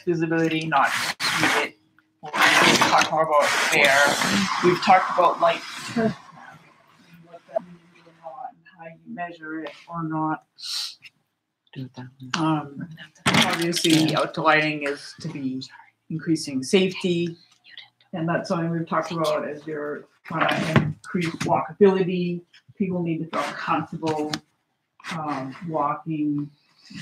visibility, not just see it. We'll talk more about glare. We've talked about light trespass, what that means or not, and how you measure it or not. Obviously, outdoor lighting is to be increasing safety, and that's something we've talked about as you're trying to increase walkability. People need to feel comfortable walking.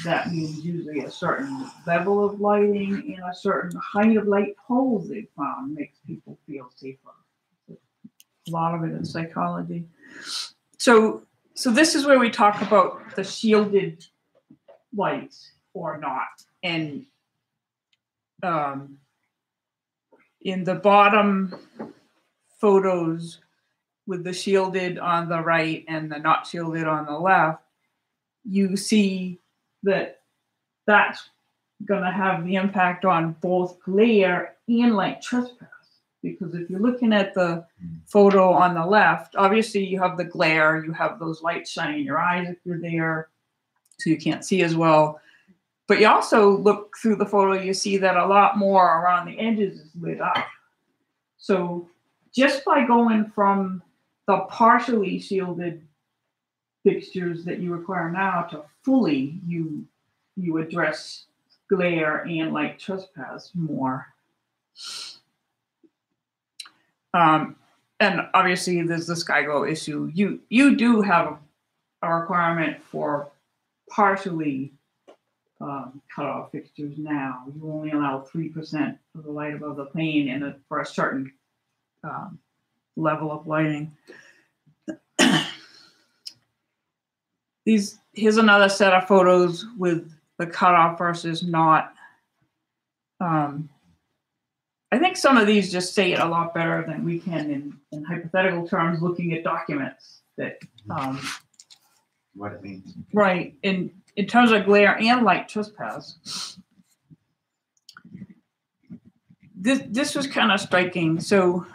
That means usually a certain level of lighting and a certain height of light poles they found makes people feel safer. A lot of it is psychology. So this is where we talk about the shielded lights or not. And in the bottom photos with the shielded on the right and the not shielded on the left, you see that that's going to have the impact on both glare and light trespass. Because if you're looking at the photo on the left, obviously you have the glare, you have those lights shining in your eyes if you're there, so you can't see as well. But you also look through the photo, you see that a lot more around the edges is lit up. So just by going from the partially shielded fixtures that you require now to fully, you address glare and light trespass more. And obviously there's the SkyGlow issue. You do have a requirement for partially cut off fixtures now. You only allow 3% of the light above the plane and for a certain level of lighting. Here's another set of photos with the cutoff versus not. I think some of these just say it a lot better than we can in hypothetical terms, looking at documents that what it means. Right. In terms of glare and light trespass. This was kind of striking. So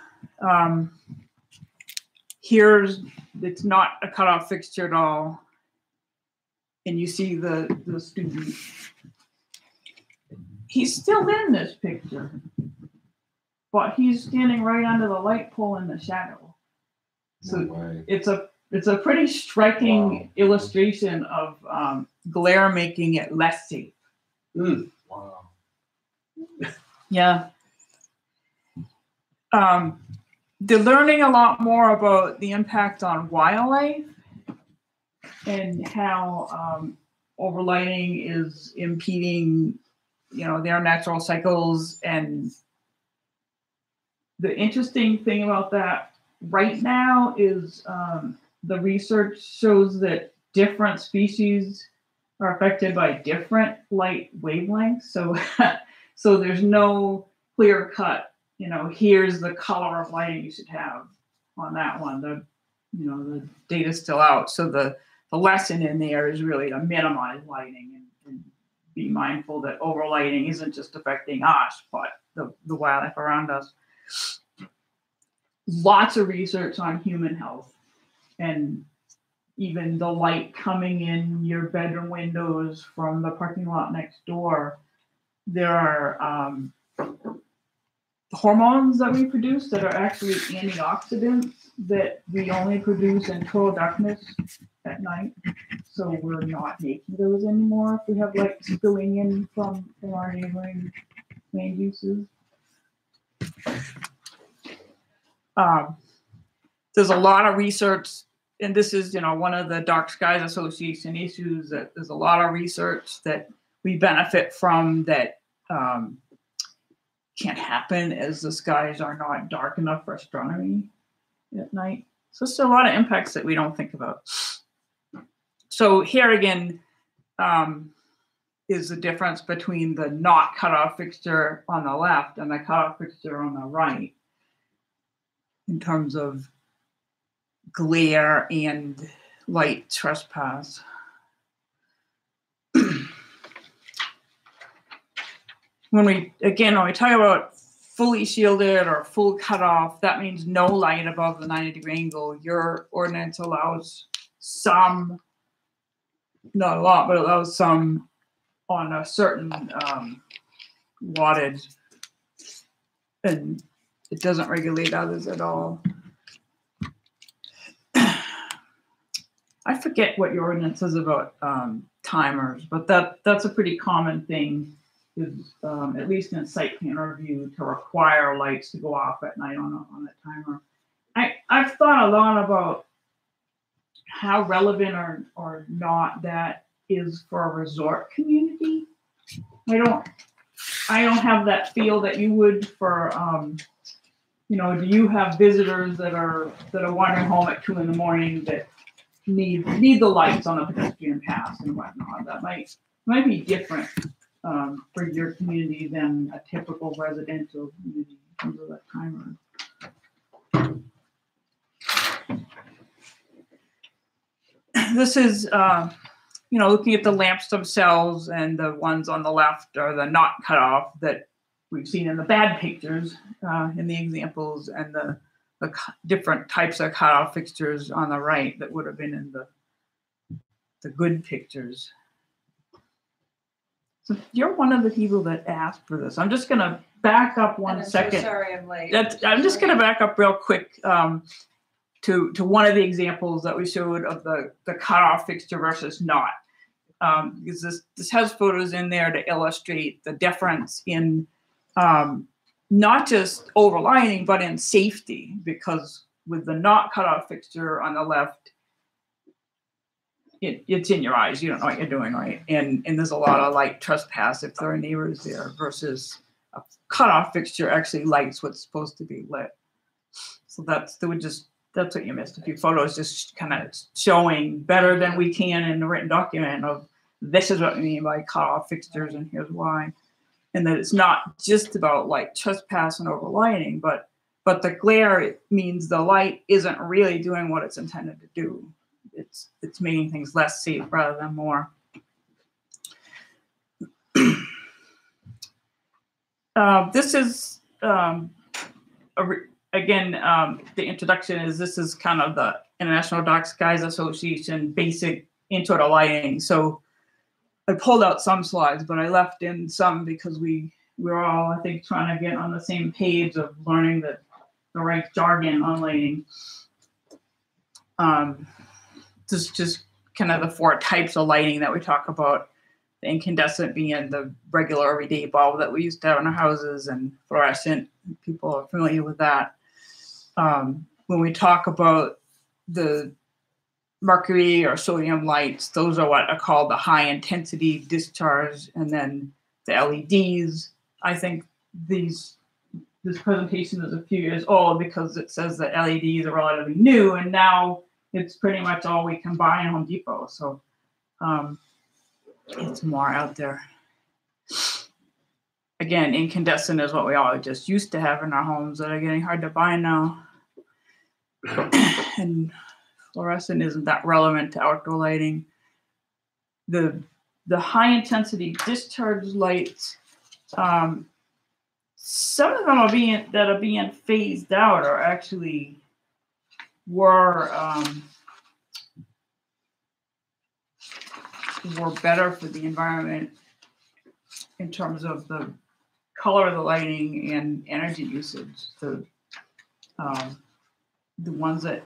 it's not a cutoff fixture at all. And you see the student. He's still in this picture, but he's standing right under the light pole in the shadow. So it's a pretty striking illustration of glare making it less safe. Wow. Yeah. They're learning a lot more about the impact on wildlife and how overlighting is impeding, their natural cycles. And the interesting thing about that right now is the research shows that different species are affected by different light wavelengths. So there's no clear cut, here's the color of lighting you should have on that one. The data's still out. So the lesson in there is really to minimize lighting and be mindful that overlighting isn't just affecting us, but the wildlife around us. Lots of research on human health, and even the light coming in your bedroom windows from the parking lot next door. There are hormones that we produce that are actually antioxidants that we only produce in total darkness at night. So we're not making those anymore if we have light spilling in from our neighboring land uses. There's a lot of research, and this is, one of the Dark Skies Association issues, that there's a lot of research that we benefit from that can't happen as the skies are not dark enough for astronomy at night. So it's a lot of impacts that we don't think about. So here again is the difference between the not cutoff fixture on the left and the cutoff fixture on the right in terms of glare and light trespass. When we talk about fully shielded or full cutoff, that means no light above the 90-degree angle. Your ordinance allows some, not a lot, but allows some on a certain wattage, and it doesn't regulate others at all. I forget what your ordinance says about timers, but that's a pretty common thing, is at least in site plan review, to require lights to go off at night on a timer. I've thought a lot about how relevant or not that is for a resort community. I don't have that feel that you would for you know, do you have visitors that are wandering home at 2 a.m. that need the lights on a pedestrian path and whatnot? That might be different for your community than a typical residential community in terms of that timer. This is you know, looking at the lamps themselves, and the ones on the left are the not cut off that we've seen in the bad pictures in the examples, and the different types of cutoff fixtures on the right that would have been in the good pictures. So you're one of the people that asked for this. I'm just going to back up one second. So sorry I'm late. I'm just going to back up real quick to one of the examples that we showed of the cutoff fixture versus not. Because this has photos in there to illustrate the difference in not just overlighting, but in safety, because with the not cutoff fixture on the left, it's in your eyes. You don't know what you're doing, right? And there's a lot of light trespass if there are neighbors there, versus a cutoff fixture actually lights what's supposed to be lit. So that's what you missed. A few photos just kind of showing better than we can in the written document of this is what we mean by cutoff fixtures and here's why. And that it's not just about light trespass and overlighting, but the glare means the light isn't really doing what it's intended to do. It's making things less safe rather than more. This is again, the introduction is, this is kind of the International Dark Skies Association basic intro to lighting. So I pulled out some slides, but I left in some because we're all, I think, trying to get on the same page of learning the right jargon on lighting. This is just kind of the 4 types of lighting that we talk about. The incandescent being the regular everyday bulb that we used to have in our houses, and fluorescent, people are familiar with that. When we talk about the mercury or sodium lights, those are what are called the high intensity discharge. And then the LEDs, I think this presentation is a few years old because it says that LEDs are relatively new, and now it's pretty much all we can buy in Home Depot. So it's more out there. Again, incandescent is what we all just used to have in our homes that are getting hard to buy now. And fluorescent isn't that relevant to outdoor lighting. The high intensity discharge lights, some of them are being phased out or actually were better for the environment in terms of the color of the lighting and energy usage. The ones that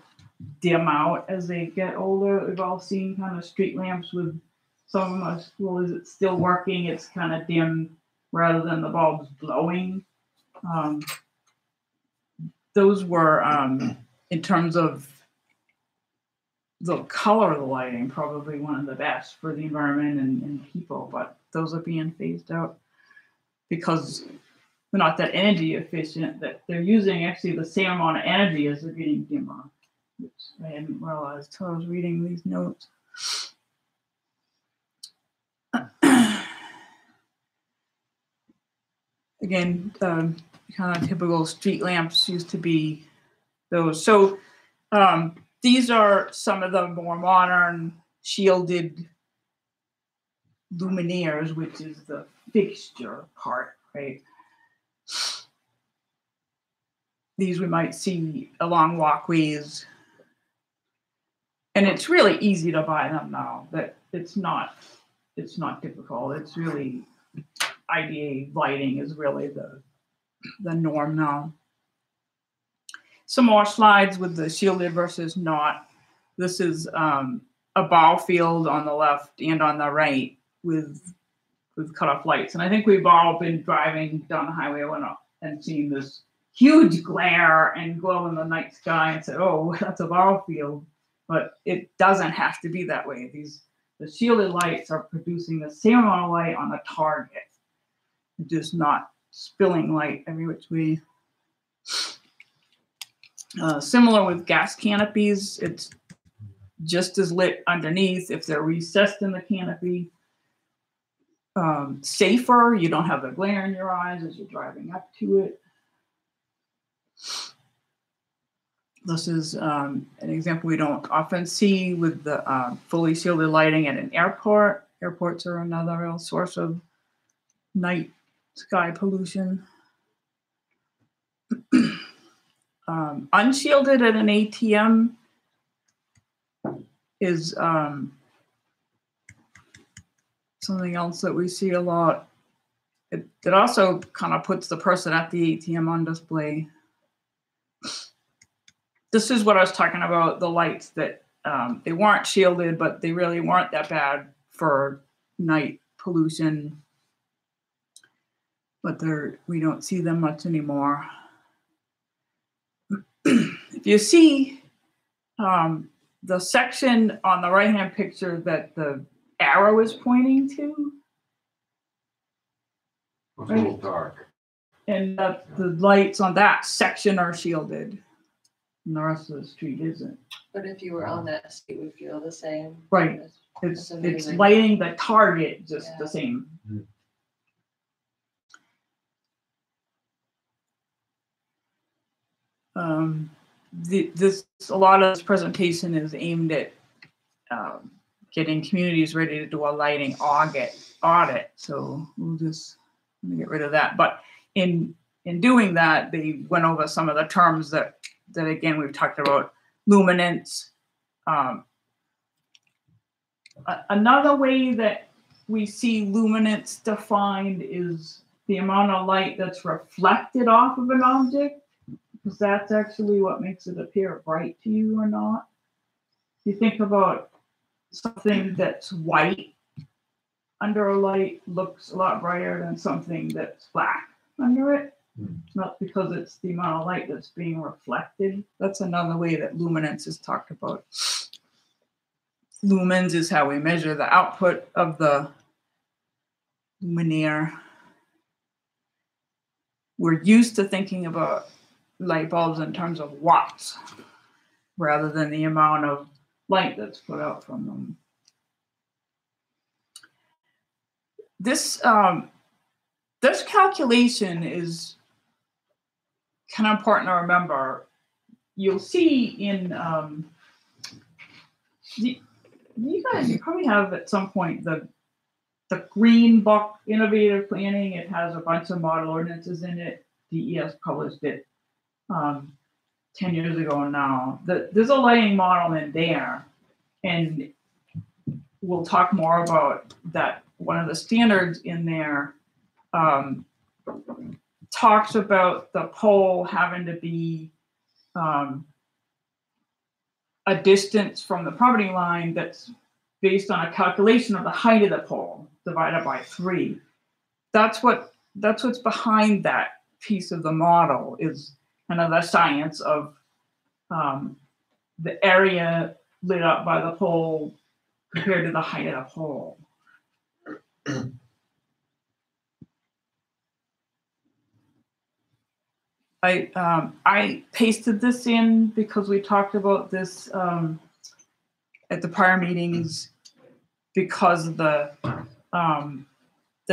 dim out as they get older, we've all seen kind of street lamps with some of them are, well, is it still working? It's kind of dim rather than the bulbs glowing. Those were, in terms of the color of the lighting, probably one of the best for the environment and people, but those are being phased out because they're not that energy efficient, that they're using actually the same amount of energy as they're getting dimmer, which I hadn't realized until I was reading these notes. Again, kind of typical street lamps used to be those. So these are some of the more modern shielded luminaires, which is the fixture part, right? These we might see along walkways. And it's really easy to buy them now. That it's not difficult. It's really, IDA lighting is really the norm now. Some more slides with the shielded versus not. This is a ball field on the left and on the right with cutoff lights. And I think we've all been driving down the highway and seen this huge glare and glow in the night sky and said, oh, that's a ball field. But it doesn't have to be that way. The shielded lights are producing the same amount of light on the target, just not spilling light every which way. Similar with gas canopies, it's just as lit underneath if they're recessed in the canopy. Safer, you don't have the glare in your eyes as you're driving up to it. This is an example we don't often see with the fully shielded lighting at an airport. Airports are another real source of night sky pollution. Unshielded at an ATM is something else that we see a lot. It also kind of puts the person at the ATM on display. This is what I was talking about, the lights that they weren't shielded, but they really weren't that bad for night pollution. But we don't see them much anymore. If you see the section on the right-hand picture that the arrow is pointing to, It's a little dark. and the lights on that section are shielded, and the rest of the street isn't. But if you were on that street, would feel the same. Right. That's It's amazing. lighting the target just the same. A lot of this presentation is aimed at getting communities ready to do a lighting audit. So we'll just get rid of that. But in doing that, they went over some of the terms that again we've talked about. Luminance. Another way that we see luminance defined is the amount of light that's reflected off of an object, because that's actually what makes it appear bright to you or not. You think about something that's white under a light looks a lot brighter than something that's black under it. Not because it's the amount of light that's being reflected. That's another way that luminance is talked about. Lumens is how we measure the output of the luminaire. We're used to thinking about light bulbs in terms of watts rather than the amount of light that's put out from them. This calculation is kind of important to remember. You'll see in you probably have at some point the Green Book Innovative Planning. It has a bunch of model ordinances in it. DES published it 10 years ago now. There's a lighting model in there, and we'll talk more about that. One of the standards in there talks about the pole having to be a distance from the property line that's based on a calculation of the height of the pole divided by 3. That's what's behind that piece of the model, is kind of the science of the area lit up by the pole compared to the height of the pole. I pasted this in because we talked about this at the prior meetings, because the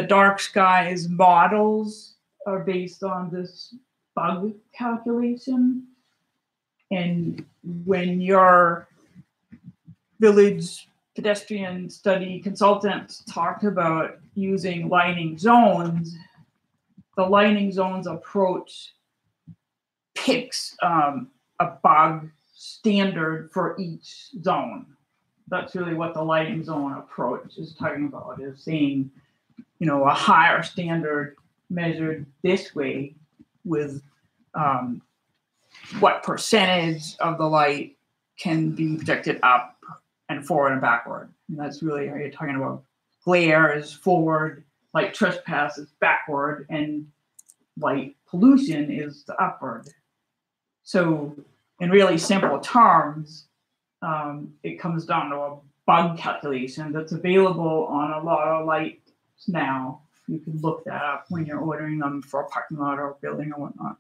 dark skies models are based on this bug calculation. And when your village pedestrian study consultants talked about using lighting zones, the lighting zones approach picks a bug standard for each zone. That's really what the lighting zone approach is talking about, is saying a higher standard measured this way with what percentage of the light can be projected up and forward and backward. And that's really how you're talking about glare is forward, light trespass is backward, and light pollution is the upward. So in really simple terms, it comes down to a bug calculation that's available on a lot of lights now. You can look that up when you're ordering them for a parking lot or a building or whatnot.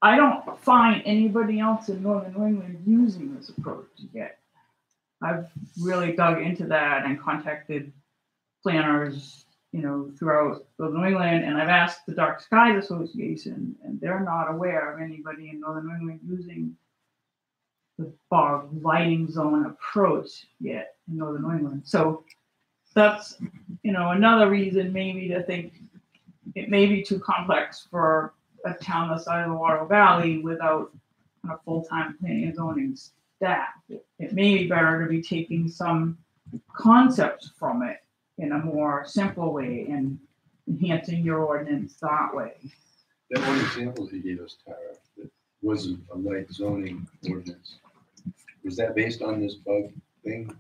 I don't find anybody else in Northern New England using this approach yet. I've really dug into that and contacted planners, throughout Northern New England, and I've asked the Dark Skies Association, and they're not aware of anybody in Northern New England using the fog lighting zone approach yet in Northern New England. So that's, another reason maybe to think it may be too complex for a town the size of the Water Valley without a full-time planning and zoning staff. It may be better to be taking some concepts from it in a more simple way and enhancing your ordinance that way. That one example you gave us, Tara, that wasn't a light zoning ordinance. Was that based on this bug thing?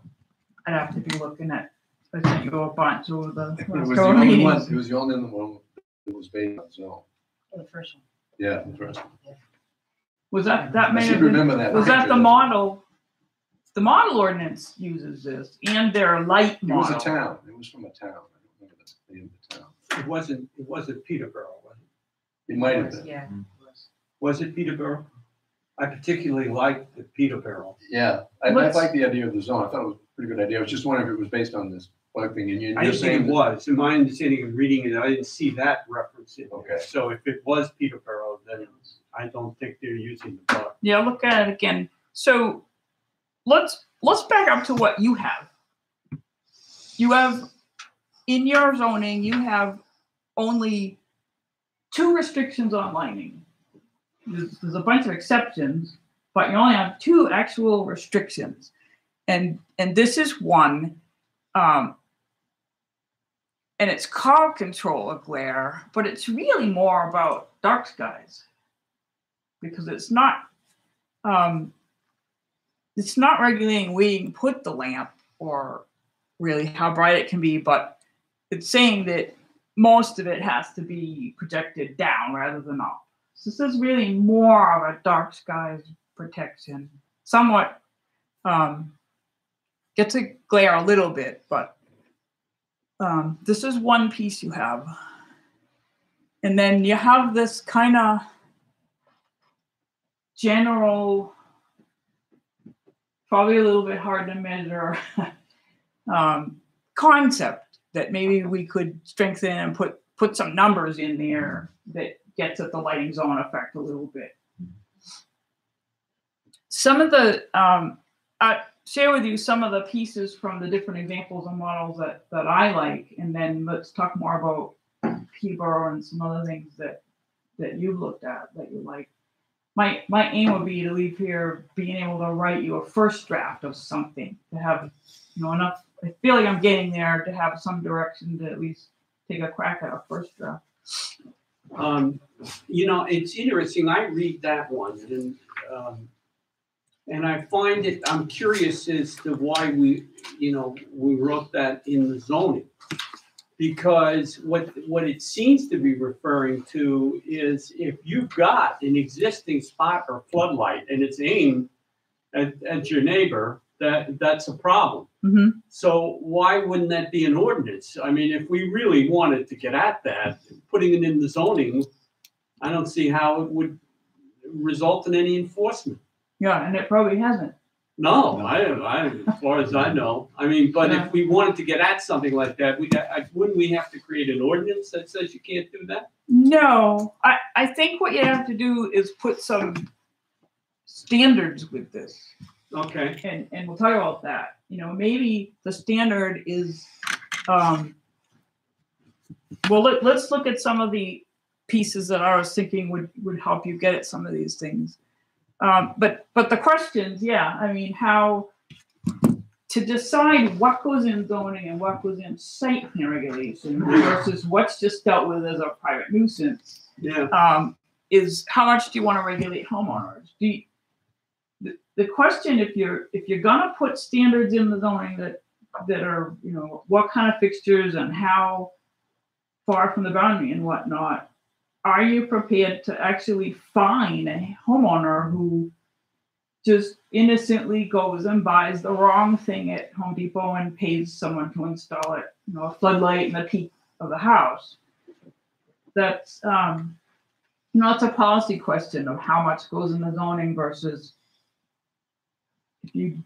I'd have to be looking at, I sent you a bunch over the It last was couple the only meetings. one. It was the only one that was based on zone. The first one. Yeah, the first one. Was that I may should have been, remember that. was that picture. the model? The model ordinance uses this and their light It was model. a town. It was from a town. I don't remember the name of the town. It wasn't Peterborough, was it? It might have been. Yeah. Was it Peterborough? I particularly liked the Peterborough. Yeah, I like the idea of the zone. I thought it was a pretty good idea. I was just wondering if it was based on this bug thing. And you're I didn't saying think it was. In my understanding of reading it, I didn't see that reference in there. Okay. So if it was Peterborough, then I don't think they're using the bug. Yeah, look at it again. So let's back up to what you have. You have in your zoning, you have only 2 restrictions on lighting. There's a bunch of exceptions, but you only have 2 actual restrictions, and this is one, and it's called control of glare, but it's really more about dark skies because it's not regulating where you can put the lamp or really how bright it can be, but it's saying that most of it has to be projected down rather than up. So this is really more of a dark skies protection. Somewhat gets to glare a little bit, but this is one piece you have. And then you have this kind of general, probably a little bit hard to measure concept that maybe we could strengthen and put some numbers in there that gets at the lighting zone effect a little bit. Some of the, I share with you some of the pieces from the different examples and models that I like, and then let's talk more about Peterborough and some other things that you've looked at that you like. My aim would be to leave here being able to write you a first draft of something, to have enough. I feel like I'm getting there to have some direction to at least take a crack at a first draft. It's interesting. I read that one, and I find it. I'm curious as to why we wrote that in the zoning, because what it seems to be referring to is if you've got an existing spot or floodlight and it's aimed at your neighbor, that's a problem. Mm-hmm. So why wouldn't that be an ordinance? I mean, if we really wanted to get at that, putting it in the zoning, I don't see how it would result in any enforcement. Yeah, and it probably hasn't. No, I as far as I know. I mean, but if we wanted to get at something like that, wouldn't we have to create an ordinance that says you can't do that? No, I think what you have to do is put some standards with this. Okay. And we'll talk about that. Maybe the standard is, well, let's look at some of the pieces that I was thinking would help you get at some of these things. But the questions, yeah, I mean, how to decide what goes in zoning and what goes in site plan regulation versus what's just dealt with as a private nuisance, is how much do you want to regulate homeowners? The question, if you're gonna put standards in the zoning that are, you know, what kind of fixtures and how far from the boundary and whatnot, are you prepared to actually fine a homeowner who just innocently goes and buys the wrong thing at Home Depot and pays someone to install it, you know, a floodlight in the peak of the house? That's, you know, it's a policy question of how much goes in the zoning versus if you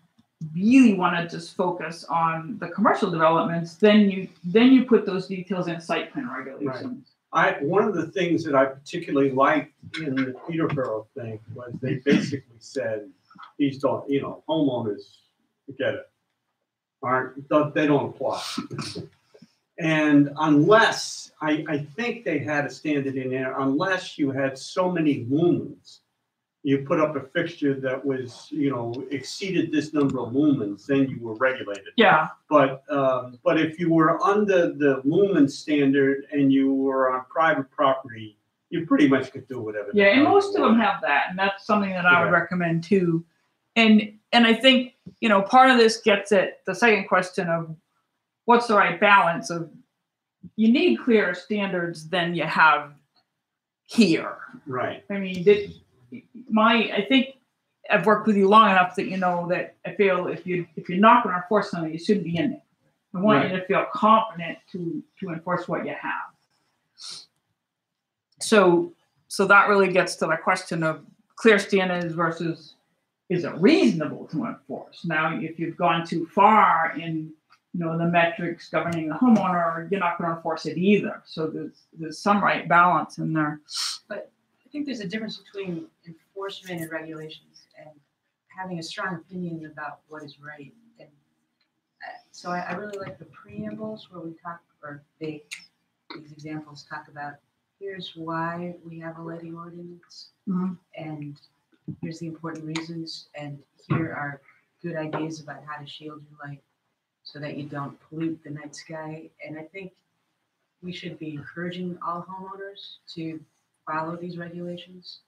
really want to just focus on the commercial developments, then you put those details in site plan regulations. One of the things that I particularly liked in the Peterborough thing was they basically said, these don't, you know, homeowners, forget it, they don't apply. And unless, I think they had a standard in there, unless you had so many lumens, you put up a fixture that was, you know, exceeded this number of lumens, then you were regulated. Yeah. But if you were under the lumen standard and you were on private property, you pretty much could do whatever. Yeah, and most of them have that, and that's something that I would recommend too. And I think, you know, part of this gets at the second question of what's the right balance of, you need clearer standards than you have here. Right. I mean, I think I've worked with you long enough that you know that I feel if you're not going to enforce something, you shouldn't be in it. I want you to feel confident to enforce what you have. So that really gets to the question of clear standards versus, is it reasonable to enforce? Now, if you've gone too far in, you know, the metrics governing the homeowner, you're not going to enforce it either. So there's some right balance in there. But I think there's a difference between enforcement and regulations and having a strong opinion about what is right. And so I really like the preambles where we talk, or these examples talk about, here's why we have a lighting ordinance, and here's the important reasons, and here are good ideas about how to shield your light so that you don't pollute the night sky. And I think we should be encouraging all homeowners to follow these regulations,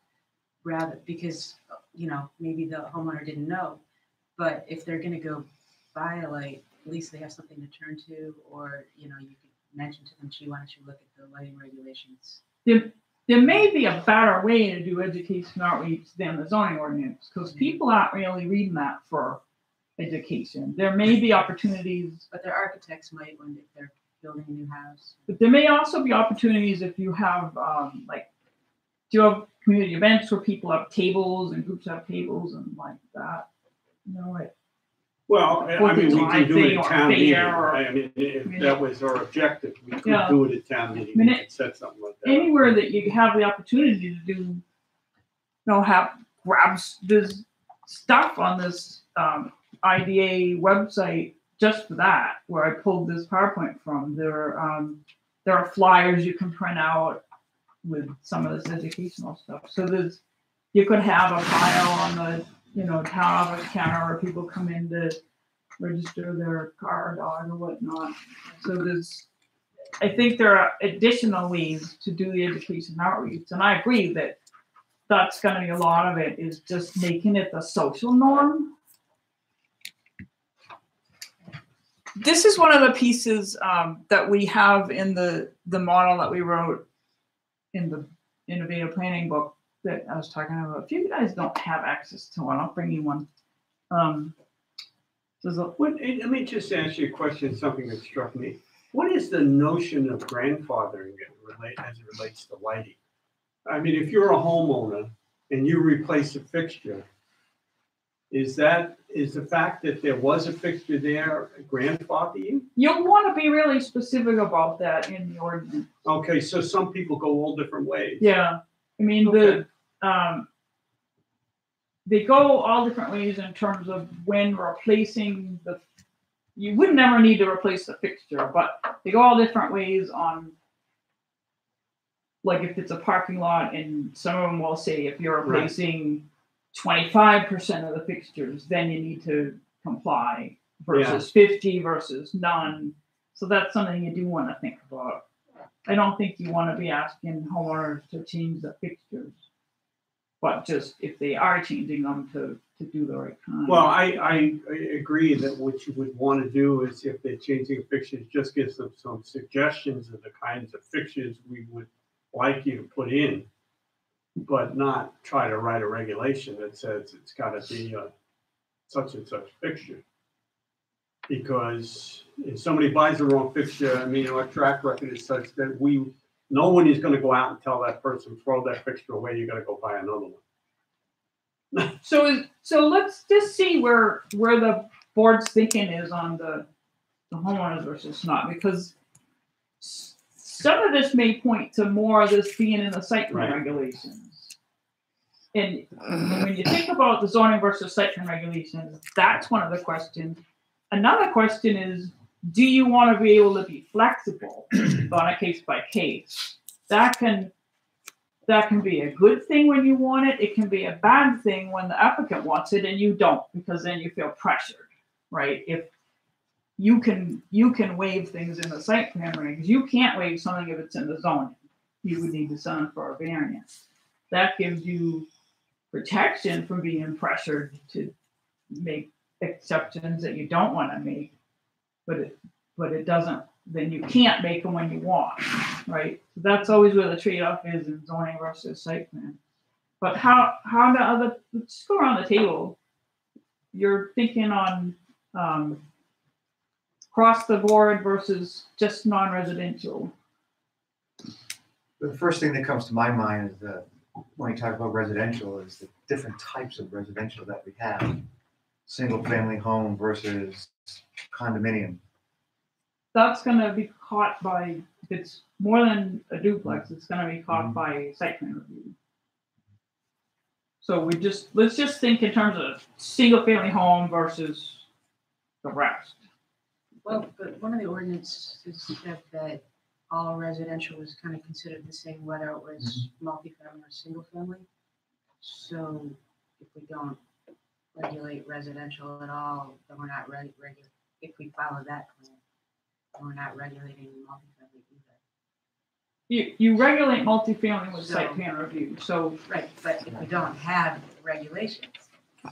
rather, because, you know, maybe the homeowner didn't know, but if they're going to go buy a light, at least they have something to turn to, or, you know, you could mention to them, gee, why don't you look at the lighting regulations? There may be a better way to do education outreach than the zoning ordinance, because people aren't really reading that for education. There may be opportunities. But their architects might, when they're building a new house. But there may also be opportunities if you have, like, do you have community events where people have tables and groups have tables and like that? You know, like, well, I mean, we can do it at town meeting. Or, I mean, if that was our objective, we could do it at town meeting. I mean, we could set something like that. Anywhere that you have the opportunity to do, you know, grabs this stuff on this IDA website just for that, where I pulled this PowerPoint from. There are flyers you can print out with some of this educational stuff. So you could have a file on the, you know, town office counter where people come in to register their car or dog or whatnot. So I think there are additional ways to do the education outreach. And I agree that that's going to be a lot of it, is just making it the social norm. This is one of the pieces that we have in the model that we wrote in the innovative planning book that I was talking about. If you guys don't have access to one, I'll bring you one. Let me just ask you a question, something that struck me. What is the notion of grandfathering as it relates to lighting? I mean, if you're a homeowner and you replace a fixture, is the fact that there was a fixture there grandfather you? You'll want to be really specific about that in the ordinance. Okay, so some people go all different ways. Yeah, I mean, okay. They go all different ways in terms of when replacing you would never need to replace the fixture, but they go all different ways on, like, if it's a parking lot, and some of them will say if you're replacing 25% of the fixtures, then you need to comply. versus 50 versus none. So that's something you do want to think about. I don't think you want to be asking homeowners to change the fixtures, but just if they are changing them to do the right kind. Well, I agree that what you would want to do is if they're changing fixtures, just give them some suggestions of the kinds of fixtures we would like you to put in, but not try to write a regulation that says it's got to be a such and such fixture. Because if somebody buys the wrong fixture, I mean, our track record is such that no one is going to go out and tell that person, throw that fixture away, you got to go buy another one. So let's just see where the board's thinking is on the homeowners versus not, because some of this may point to more of this being in the site plan regulations. And when you think about the zoning versus site plan regulations, that's one of the questions. Another question is, do you want to be able to be flexible on a case by case? That can be a good thing when you want it. It can be a bad thing when the applicant wants it and you don't, because then you feel pressured, right? If you can waive things in the site plan regs, you can't waive something if it's in the zoning. You would need to send for a variance. That gives you protection from being pressured to make exceptions that you don't want to make, but it doesn't. Then you can't make them when you want, right? So that's always where the trade-off is in zoning versus site plan. But how the let's go around the table. You're thinking on across the board versus just non-residential. The first thing that comes to my mind is that when you talk about residential is the different types of residential that we have. Single family home versus condominium. That's going to be caught by, if it's more than a duplex, it's going to be caught by site plan review. So let's just think in terms of single family home versus the rest. Well, but one of the ordinances said that all residential was kind of considered the same, whether it was multifamily or single family. So if we don't regulate residential at all, then we're not regulating. If we follow that plan, then we're not regulating multifamily either. You regulate multifamily with site plan review. So right, but if we don't have regulations,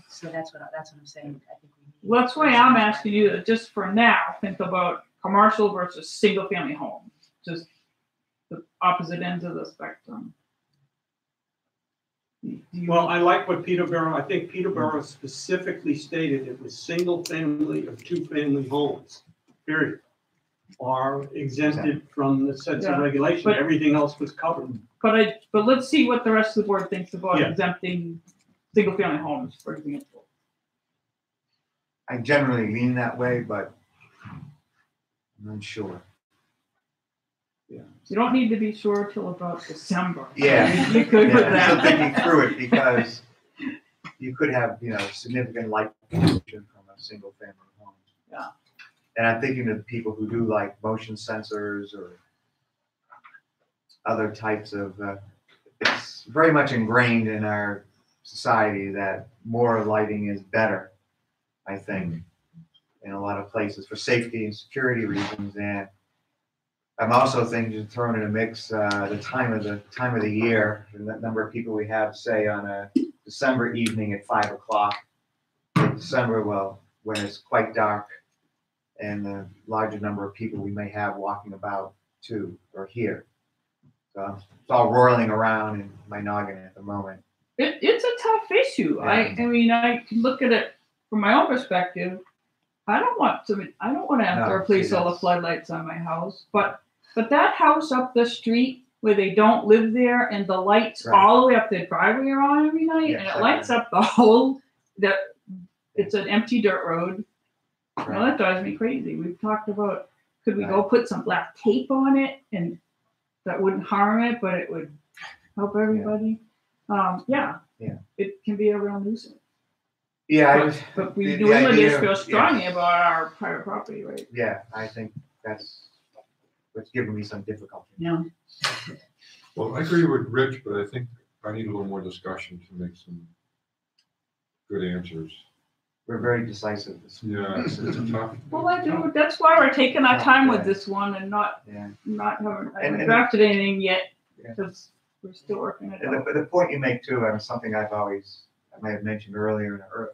so that's what I'm saying. I think we need. Well, that's why I'm asking you to just for now think about commercial versus single family homes, just the opposite ends of the spectrum. Well, I like what Peterborough, I think Peterborough specifically stated it was single family or two family homes, period, are exempted from the sets of regulation. But everything else was covered. But let's see what the rest of the board thinks about exempting single family homes, for example. I generally lean that way, but I'm unsure. Yeah. You don't need to be sure till about December. Yeah. You could with that. I'm still thinking through it because you could have, significant light pollution from a single family home. Yeah. And I'm thinking of people who do like motion sensors or other types of, it's very much ingrained in our society that more lighting is better, I think, in a lot of places for safety and security reasons. And I'm also thinking, throwing in a mix, the time of the year, and the number of people we have, say, on a December evening at 5 o'clock. In December, well, when it's quite dark, and the larger number of people we may have walking about too, or here. So it's all roiling around in my noggin at the moment. It's a tough issue. Yeah. I mean, I can look at it from my own perspective. I don't want to have to replace all the floodlights on my house, but that house up the street where they don't live there and the lights all the way up their driveway are on every night, and it lights up the whole, it's an empty dirt road. Well, that drives me crazy. We've talked about, could we go put some black tape on it, and that wouldn't harm it, but it would help everybody. It can be a real nuisance. Yeah, but we do just feel strongly about our private property, right? Yeah, I think that's what's giving me some difficulty. Yeah. Well, I agree with Rich, but I think I need a little more discussion to make some good answers. we're very decisive. Yeah, it's a tough. Well, that's why we're taking our time with Yeah. this one and not Yeah. having I And- haven't drafted anything yet, Yeah. because we're still working it And out. the point you make too, and something I may have mentioned earlier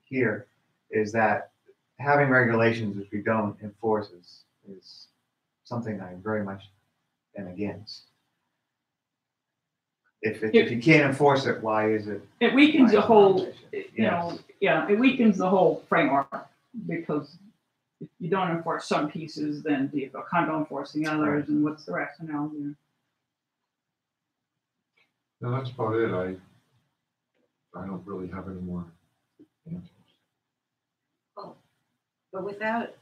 here, is that having regulations which we don't enforce is something I very much am against. If you can't enforce it, why is it? It weakens the whole, Yes. it weakens the whole framework, because if you don't enforce some pieces, then do you feel comfortable enforcing others, and what's the rationale here? No, that's about it. I don't really have any more answers. But without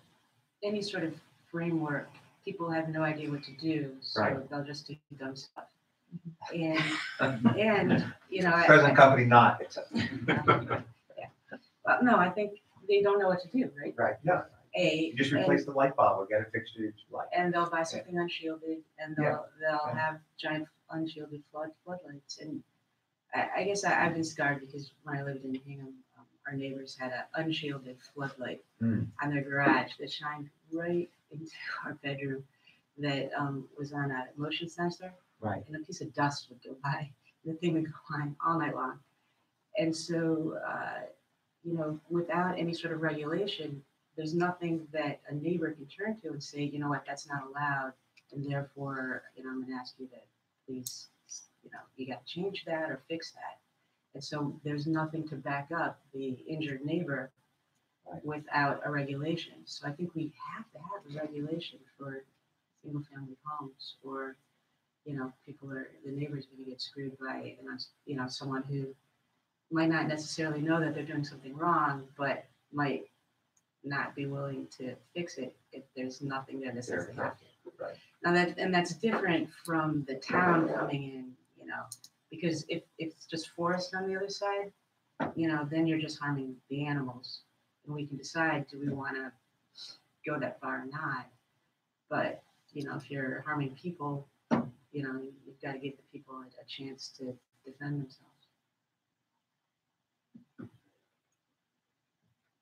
any sort of framework, people have no idea what to do, so Right. they'll just do dumb stuff. And you know, Present company not acceptable. well, no, I think they don't know what to do, right? Right, yeah. You just replace the light bulb or get a fixture light. And they'll buy something unshielded, and they'll Yeah. have giant unshielded floodlights. And I guess I've been scarred because when I lived in Hingham, our neighbors had an unshielded floodlight on their garage that shined right into our bedroom that was on a motion sensor. Right. And a piece of dust would go by. The thing would go on all night long. And so, you know, without any sort of regulation, there's nothing that a neighbor can turn to and say, you know what, that's not allowed. And therefore, you know, I'm going to ask you to please, you know, you got to change that or fix that. And so there's nothing to back up the injured neighbor without a regulation. So I think we have to have a regulation for single family homes, or you know, the neighbors are going to get screwed by, you know, someone who might not necessarily know that they're doing something wrong, but might not be willing to fix it if there's nothing there that says they have to. Right. Now that's different from the town coming in, you know, because if it's just forest on the other side, you know, then you're just harming the animals, and we can decide, do we want to go that far or not? But you know, if you're harming people, you know, you've got to give the people a chance to defend themselves.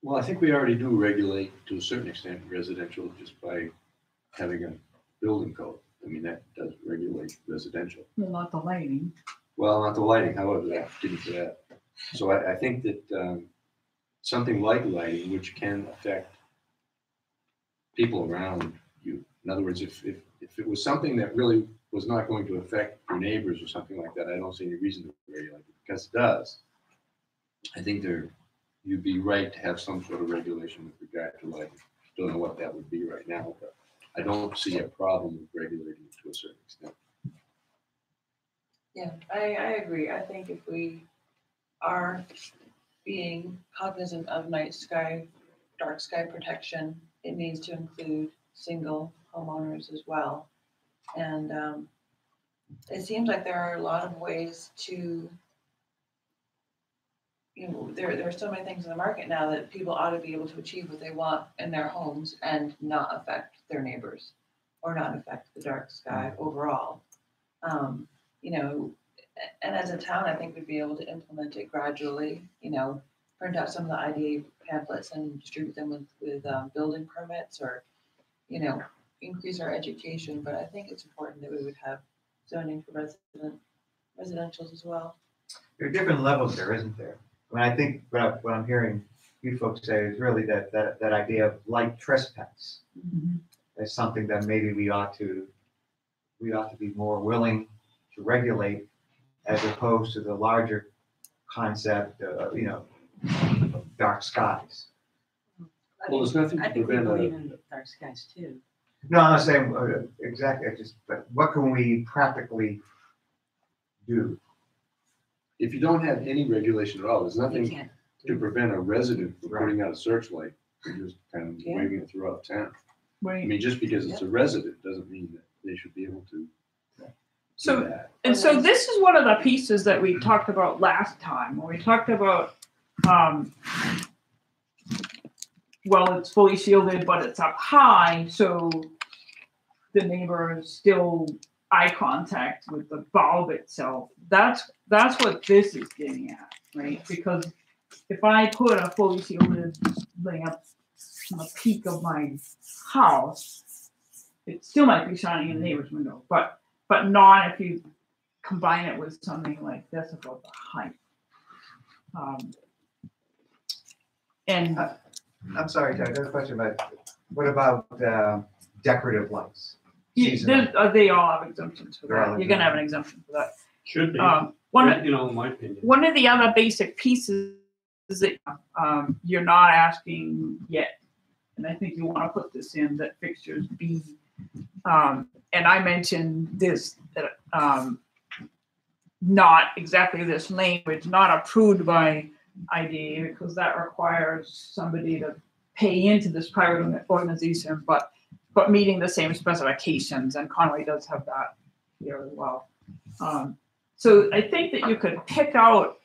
Well, I think we already do regulate to a certain extent residential just by having a building code. I mean, that does regulate residential. Well, not the lighting. Well, not the lighting, however, that didn't for that. So I think that something like lighting, which can affect people around you. In other words, if it was something that really was not going to affect your neighbors or something like that, I don't see any reason to regulate it, because it does. I think you'd be right to have some sort of regulation with regard to lighting. Don't know what that would be right now, but I don't see a problem with regulating it to a certain extent. Yeah, I agree. I think if we are being cognizant of night sky, dark sky protection, it needs to include single homeowners as well. And it seems like there are a lot of ways to, you know, there are so many things in the market now that people ought to be able to achieve what they want in their homes and not affect their neighbors or not affect the dark sky overall. You know, and as a town, I think we'd be able to implement it gradually, you know, print out some of the IDA pamphlets and distribute them with building permits, or, you know, increase our education. But I think it's important that we would have zoning for residentials as well. There are different levels there, isn't there? I mean, I think what I'm hearing you folks say is really that idea of light trespass is something that maybe we ought to be more willing to regulate, as opposed to the larger concept of, you know, of dark skies. Well, there's nothing I to think we prevent believe in dark skies too. No, I'm not saying exactly. But what can we practically do? If you don't have any regulation at all, there's We nothing can't to do. prevent a resident from Right. putting out a searchlight and just kind of Yeah. waving it throughout town. I Right. mean, just because it's a resident doesn't mean that they should be able to do So, that. and so this is one of the pieces that we talked about last time, when we talked about, well, it's fully shielded, but it's up high, so the neighbor is still eye contact with the bulb itself. That's what this is getting at, right? Because if I put a fully shielded lamp on the peak of my house, it still might be shining in the neighbor's window, but not if you combine it with something like this about the height. And I'm sorry, Ted, I got a question about, what about decorative lights? they all have exemptions for They're all that. You're gonna have an exemption for that. Should be, One, you know, in my opinion. one of the other basic pieces that you're not asking yet, and I think you want to put this in, that fixtures be, and I mentioned this, that not exactly this language, not approved by IDA, because that requires somebody to pay into this private organization, but meeting the same specifications, and Conway does have that here as well. So I think that you could pick out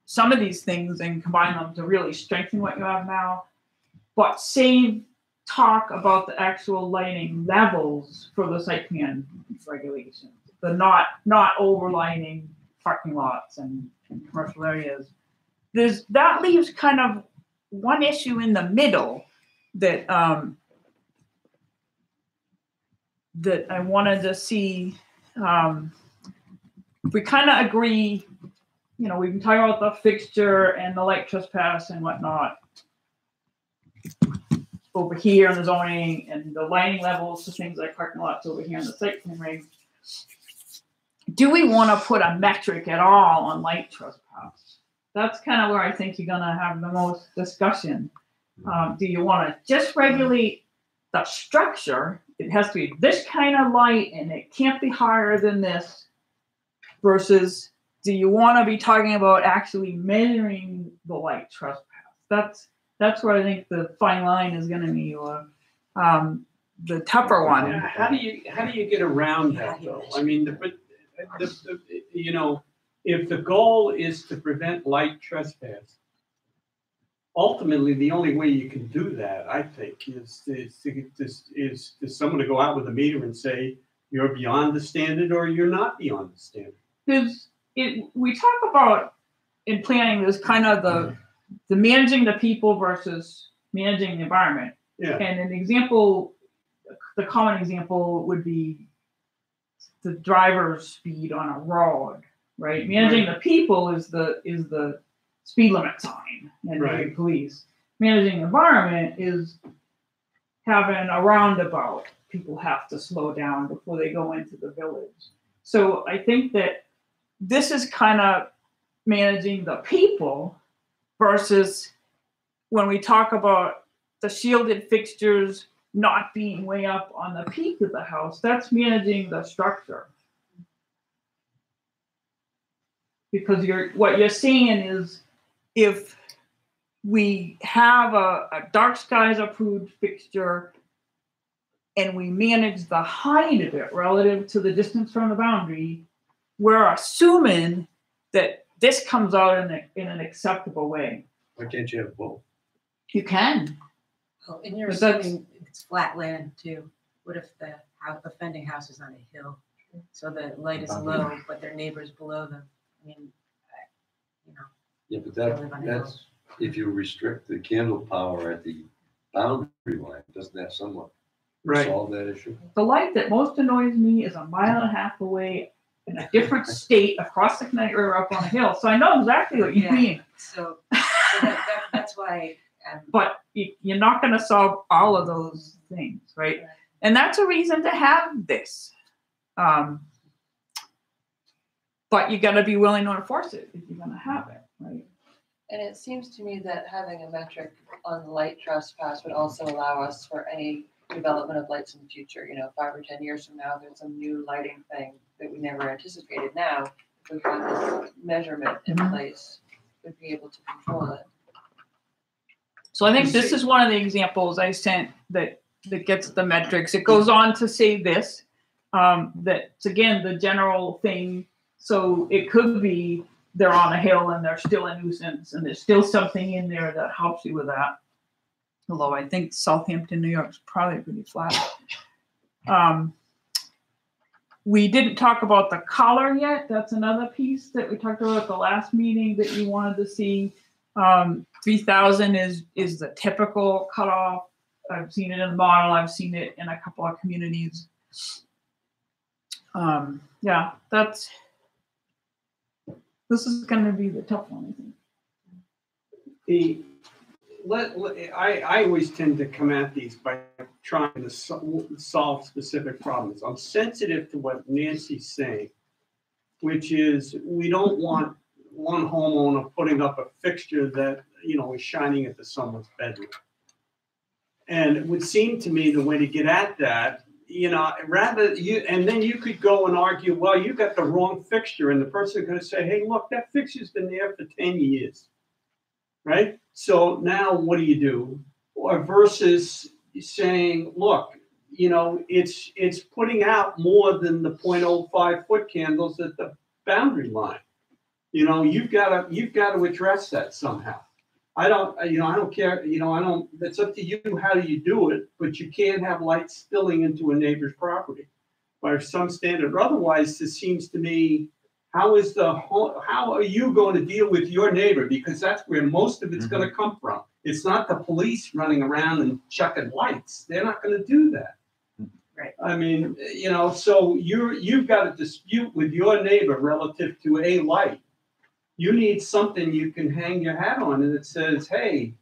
some of these things and combine them to really strengthen what you have now, but save talk about the actual lighting levels for the site plan regulations. The not overlighting parking lots and commercial areas. That leaves kind of one issue in the middle that that I wanted to see. We kind of agree, you know, we can talk about the fixture and the light trespass and whatnot over here in the zoning, and the lighting levels to things like parking lots over here in the site plan reg. Do we want to put a metric at all on light trespass? That's kind of where I think you're gonna have the most discussion. Do you want to just regulate the structure? It has to be this kind of light and it can't be higher than this, versus do you want to be talking about actually measuring the light trespass? That's where I think the fine line is going to be, or the tougher one. Yeah, how do you get around that though? I mean, you know, if the goal is to prevent light trespass, ultimately the only way you can do that, I think, is someone to go out with a meter and say you're beyond the standard or you're not beyond the standard. We talk about in planning, there's kind of the managing the people versus managing the environment. Yeah. And an example, the common example would be the driver's speed on a road, right? Managing the people is the speed limit sign and the police. Managing the environment is having a roundabout. People have to slow down before they go into the village. So I think that this is kind of managing the people versus when we talk about the shielded fixtures not being way up on the peak of the house, that's managing the structure. Because what you're seeing is, if we have a dark skies approved fixture and we manage the height of it relative to the distance from the boundary, we're assuming that this comes out in an acceptable way. Why can't you have both? You can. Oh, and you're But that's- assuming it's flat land too. What if the offending house is on a hill? So the light is low, but their neighbor's below them. I mean, you know. Yeah, but I live on a that's, if you restrict the candle power at the boundary line, doesn't that somewhat solve that issue? The light that most annoys me is a mile and a half away in a different state across the Connecticut River up on a hill. So I know exactly what you mean. So that's why. But you're not going to solve all of those things, right? And that's a reason to have this. But you got to be willing to enforce it if you're going to have it, right? And it seems to me that having a metric on light trespass would also allow us for any development of lights in the future. You know, 5 or 10 years from now, there's some new lighting thing that we never anticipated. Now, if we have this measurement in place, we'd be able to control it. So I think this is one of the examples I sent that gets the metrics. It goes on to say this, that's again the general thing. So it could be they're on a hill and they're still a nuisance, and there's still something in there that helps you with that. Although I think Southampton, New York is probably pretty flat. We didn't talk about the color yet. That's another piece that we talked about at the last meeting that you wanted to see. 3,000 is the typical cutoff. I've seen it in the model. I've seen it in a couple of communities. Yeah, this is going to be the tough one, I think. I always tend to come at these by trying to solve specific problems. I'm sensitive to what Nancy's saying, which is we don't want one homeowner putting up a fixture that, you know, is shining into someone's bedroom. And it would seem to me the way to get at that, you know, and then you could go and argue, well, you got the wrong fixture, and the person is going to say, hey, look, that fixture's been there for 10 years, right? So now what do? Or versus saying, look, you know, it's putting out more than the 0.05 foot candles at the boundary line. You know, you've got to address that somehow. I don't care, it's up to you how you do it, but you can't have light spilling into a neighbor's property by some standard. Otherwise, it seems to me, how are you going to deal with your neighbor? Because that's where most of it's going to come from. It's not the police running around and chucking lights. They're not going to do that. Right. I mean, you know, so you've got a dispute with your neighbor relative to a light. You need something you can hang your hat on, and it says, hey,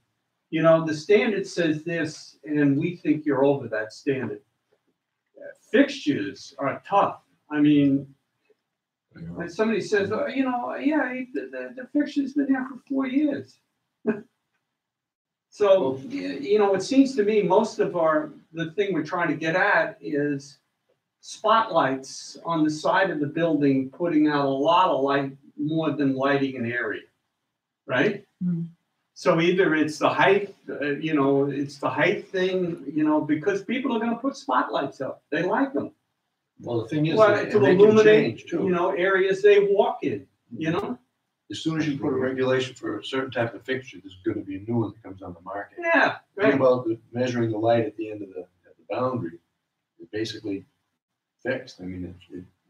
you know, the standard says this, and we think you're over that standard. Fixtures are tough. I mean, when somebody says, oh, you know, yeah, the fixture's been here for 4 years. So, you know, it seems to me most of the thing we're trying to get at is spotlights on the side of the building, putting out a lot of light, more than lighting an area, right? Mm-hmm. So either it's the height, it's the height thing, you know, because people are going to put spotlights up. They like them. Well, the thing is, Well, that to they can illuminate, change too. you know, areas they walk in, you know? As soon as you put a regulation for a certain type of fixture, there's going to be a new one that comes on the market. Yeah, Think right. about measuring the light at the end of the boundary. It's basically fixed. I mean,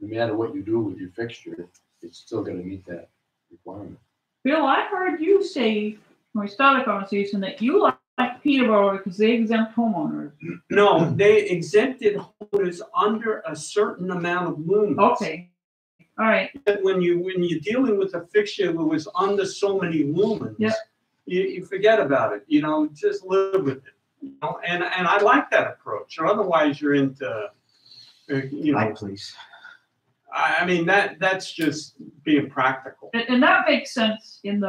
no matter what you do with your fixture, it's still going to meet that requirement. Bill, I heard you say when we started the conversation that you like Peterborough because they exempt homeowners. No, they exempted homeowners under a certain amount of lumens. Okay. All right. When you're dealing with a fixture that was under so many lumens, yep. you forget about it. You know, just live with it. You know, and I like that approach. Or otherwise, you're into, you know. Light, please. I mean, that's just being practical. And that makes sense in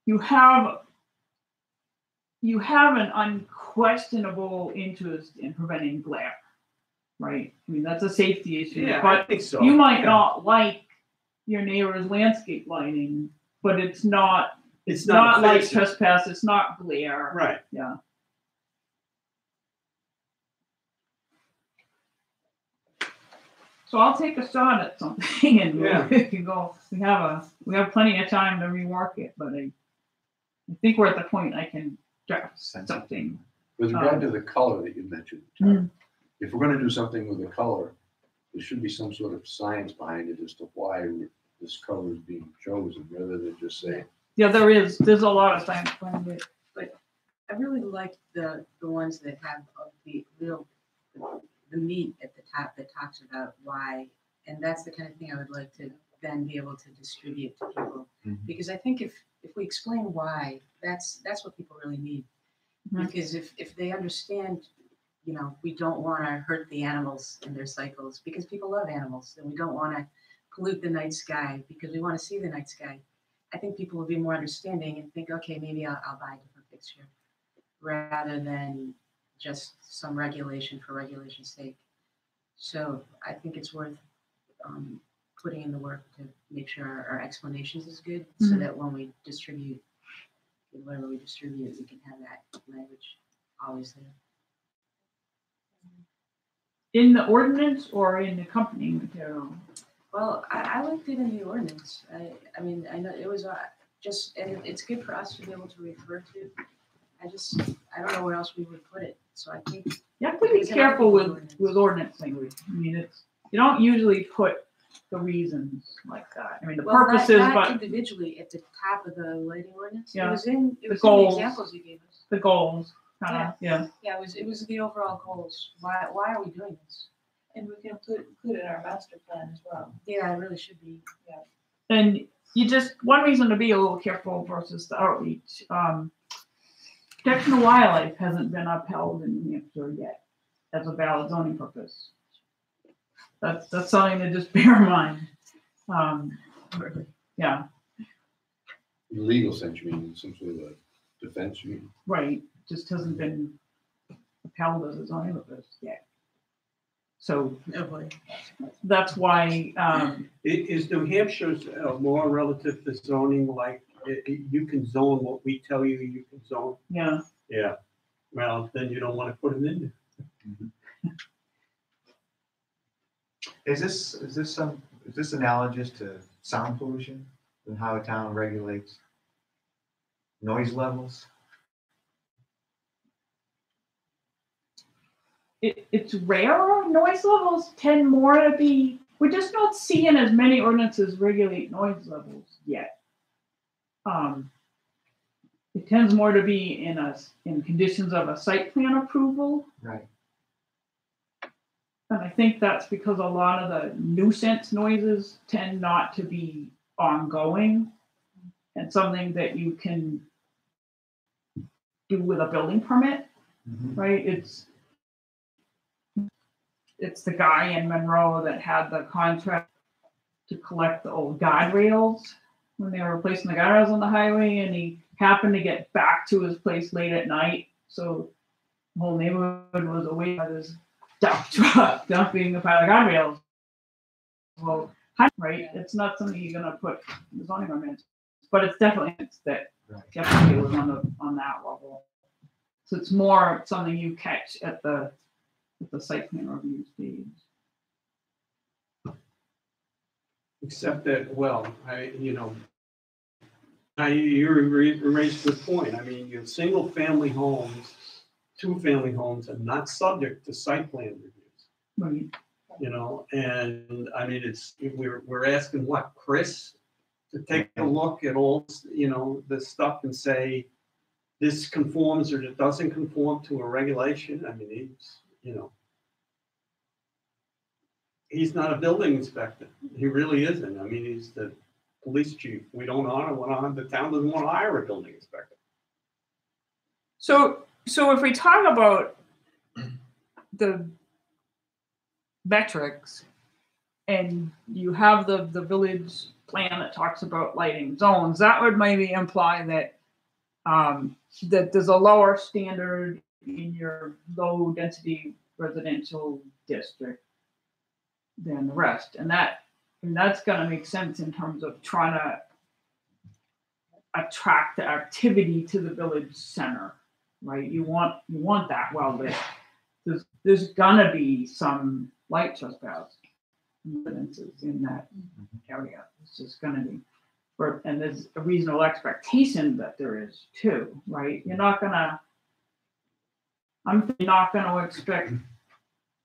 you have an unquestionable interest in preventing glare, right? I mean, that's a safety issue. Yeah, but I think so. You might not like your neighbor's landscape lighting, but it's not like trespass. It's not glare. Right. Yeah. So I'll take a shot at something and we can go. We have plenty of time to rework it, but I think we're at the point I can draft something. With regard to the color that you mentioned, if we're going to do something with the color, there should be some sort of science behind it as to why this color is being chosen, rather than just say. Yeah, there's a lot of science behind it. But I really like the ones that have the meat at the top that talks about why, and that's the kind of thing I would like to then be able to distribute to people. Because I think if we explain why, that's what people really need. Because if they understand, you know, we don't want to hurt the animals in their cycles because people love animals, and we don't want to pollute the night sky because we want to see the night sky. I think people will be more understanding and think, okay, maybe I'll buy a different fixture rather than just some regulation for regulation's sake. So I think it's worth putting in the work to make sure our explanations is good, so that when we distribute, whatever we distribute, we can have that language always there. In the ordinance or in the accompanying material? Well, I liked it in the ordinance. I mean, I know it was just, and it's good for us to be able to refer to. I don't know where else we would put it. So I think you have to be careful with ordinance language. I mean, you don't usually put the reasons like that. I mean, the Well, purposes, not but individually at the top of the lighting ordinance. Yeah. It was in The the goals. examples you gave us. the goals, yeah. Yeah, it was the overall goals. Why are we doing this? And we can include it in our master plan as well. Yeah, it really should be. And you just, one reason to be a little careful versus the outreach, protection of wildlife hasn't been upheld in New Hampshire yet as a valid zoning purpose. That's something to just bear in mind. Yeah, In the legal sense, you mean some sort of a defense, you mean? right, just hasn't been upheld as a zoning purpose yet. So that's why, Is New Hampshire's law relative to zoning like, you can zone what we tell you you can zone? yeah, Yeah. Well, then you don't want to put them in there. Is this analogous to sound pollution and how a town regulates noise levels? it's rare. Noise levels tend more to be, we're just not seeing as many ordinances regulate noise levels yet. It tends more to be in conditions of a site plan approval. Right. And I think that's because a lot of the nuisance noises tend not to be ongoing and something that you can do with a building permit, right? It's the guy in Monroe that had the contract to collect the old guardrails when they were replacing the guardrails on the highway, and he happened to get back to his place late at night, so the whole neighborhood was awake by this dump truck dumping a pile of guardrails. Well, right, it's not something you're gonna put in the zoning ordinance, but it's definitely that definitely was on that level. So it's more something you catch at the site plan review stage. Except that, well, you raised a good point. I mean, your single-family homes, two-family homes are not subject to site plan reviews. Right. And I mean, we're asking what, Chris, to take a look at all, this stuff and say, this conforms or it doesn't conform to a regulation. I mean, he's not a building inspector. He really isn't. I mean, he's the police chief. We don't honor the town doesn't want to hire a building inspector. So if we talk about the metrics and you have the village plan that talks about lighting zones, that would maybe imply that that there's a lower standard in your low density residential district than the rest. And that's gonna make sense in terms of trying to attract the activity to the village center, right? You want that well lit. There's gonna be some light trespass incidences in that area. It's just gonna be, and there's a reasonable expectation that there is too, right? I'm not gonna expect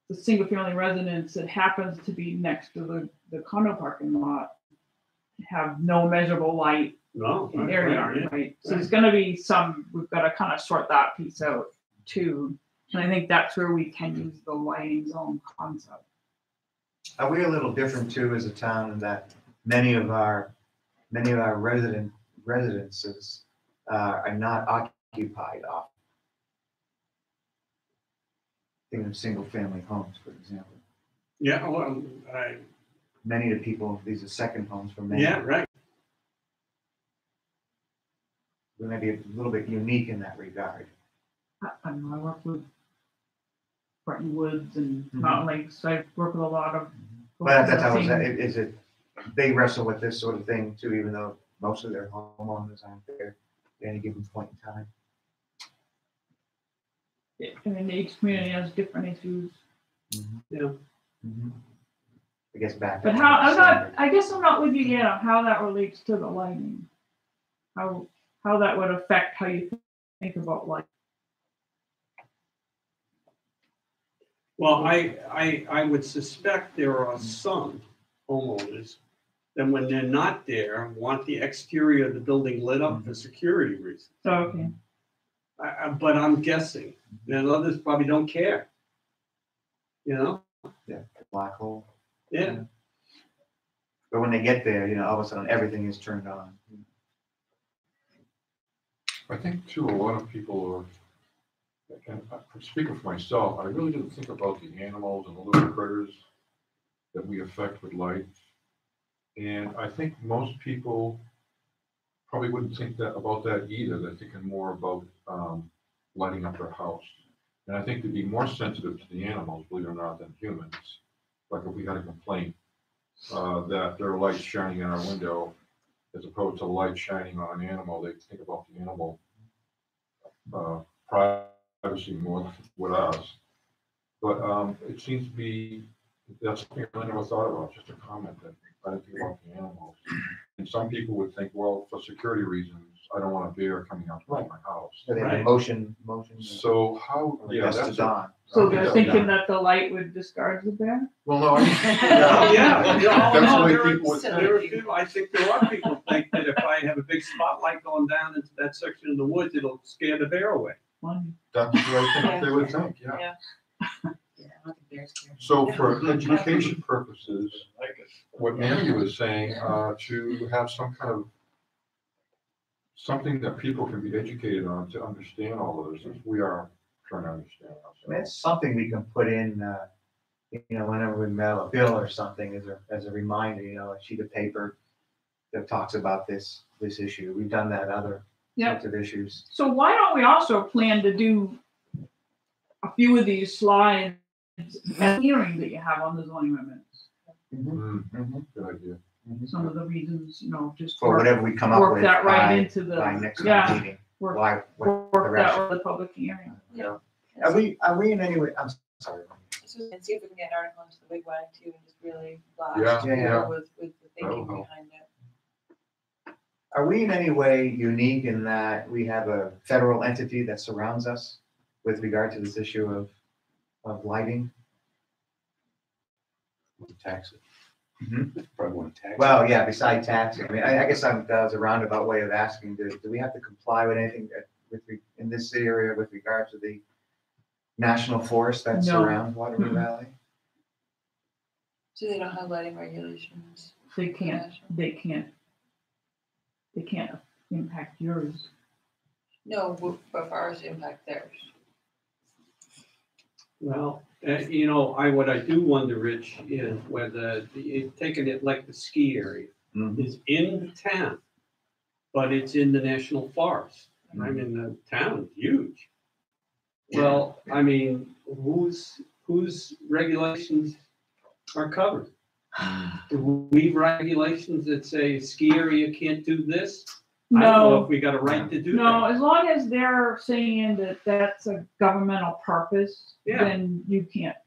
the single family residence that happens to be next to the condo parking lot have no measurable light in their yard, right? So there's gonna be we've gotta kind of sort that piece out too. And I think that's where we can use the lighting zone concept. Are we a little different too as a town in that many of our residences are not occupied often? Think of single family homes, for example. Yeah, well, Many of the people, these are second homes for many. yeah, right. We may be a little bit unique in that regard. I don't know, I work with Bretton Woods and Mountain Lakes, so I work with a lot of. But that's how they wrestle with this sort of thing too, even though most of their homeowners aren't there at any given point in time. I mean, each community has different issues. Yeah. I guess back. But I guess I'm not with you yet on how that relates to the lighting. How that would affect how you think about light. Well, I would suspect there are some homeowners that when they're not there, want the exterior of the building lit up for security reasons. So, okay. But I'm guessing, and others probably don't care. You know? Yeah, black hole. Yeah. But when they get there, all of a sudden everything is turned on. I think too, a lot of people are, and I'm speaking for myself, I really didn't think about the animals and the little critters that we affect with light. And I think most people probably wouldn't think that about that either. They're thinking more about lighting up their house. And I think to be more sensitive to the animals, believe it or not, than humans. Like if we had a complaint that there are lights shining in our window, as opposed to light shining on an animal, they think about the animal privacy more with us. But it seems to be, that's something I never thought about, just a comment that I didn't think about the animals. And some people would think, well, for security reasons, I don't want a bear coming out to my house. So they have Right. motion. So how, yeah, That's the that's dawn. So I think they're that's thinking done. that the light would discourage the bear? Well, no, Oh, yeah. That's the way people would There are people, I think there are people who think that if I have a big spotlight going down into that section of the woods, it'll scare the bear away. Funny. That's what I think they would think, yeah. Yeah, I don't think bears care. So for education purposes, what Nancy was saying, to have some kind of, something that people can be educated on to understand all of this, as we are trying to understand I mean, ourselves. it's something we can put in, whenever we mail a bill or something as a reminder, a sheet of paper that talks about this issue. We've done that other Yep. sorts of issues. So why don't we also plan to do a few of these slides at the hearing that you have on the zoning amendments? Good idea. Some of the reasons, just For whatever we come up work with that right by into the, next yeah, meeting. work Why, what that direction. with the public hearing. Are we in any way, I'm sorry. And see if we can get an article into the big one too, and just really blast Yeah, people yeah. with the That'll thinking help. behind it. Are we in any way unique in that we have a federal entity that surrounds us with regard to this issue of lighting? Tax it. Mhm. Probably want to tax it. Well, yeah, beside taxing, I mean, I guess that was a roundabout way of asking, do we have to comply with anything in this area with regard to the national forest that No. surrounds Waterloo Mhm. Valley? So they don't have lighting regulations. They can't impact yours. No, but for ours to impact theirs. Well, what I do wonder, Rich, is whether taking it like the ski area is in the town, but it's in the national forest. I mean, the town is huge. Well, I mean, whose regulations are covered? Do we have regulations that say ski area can't do this? I don't know No, if we got a right to do no, that. as long as they're saying that that's a governmental purpose, Yeah. then you can't.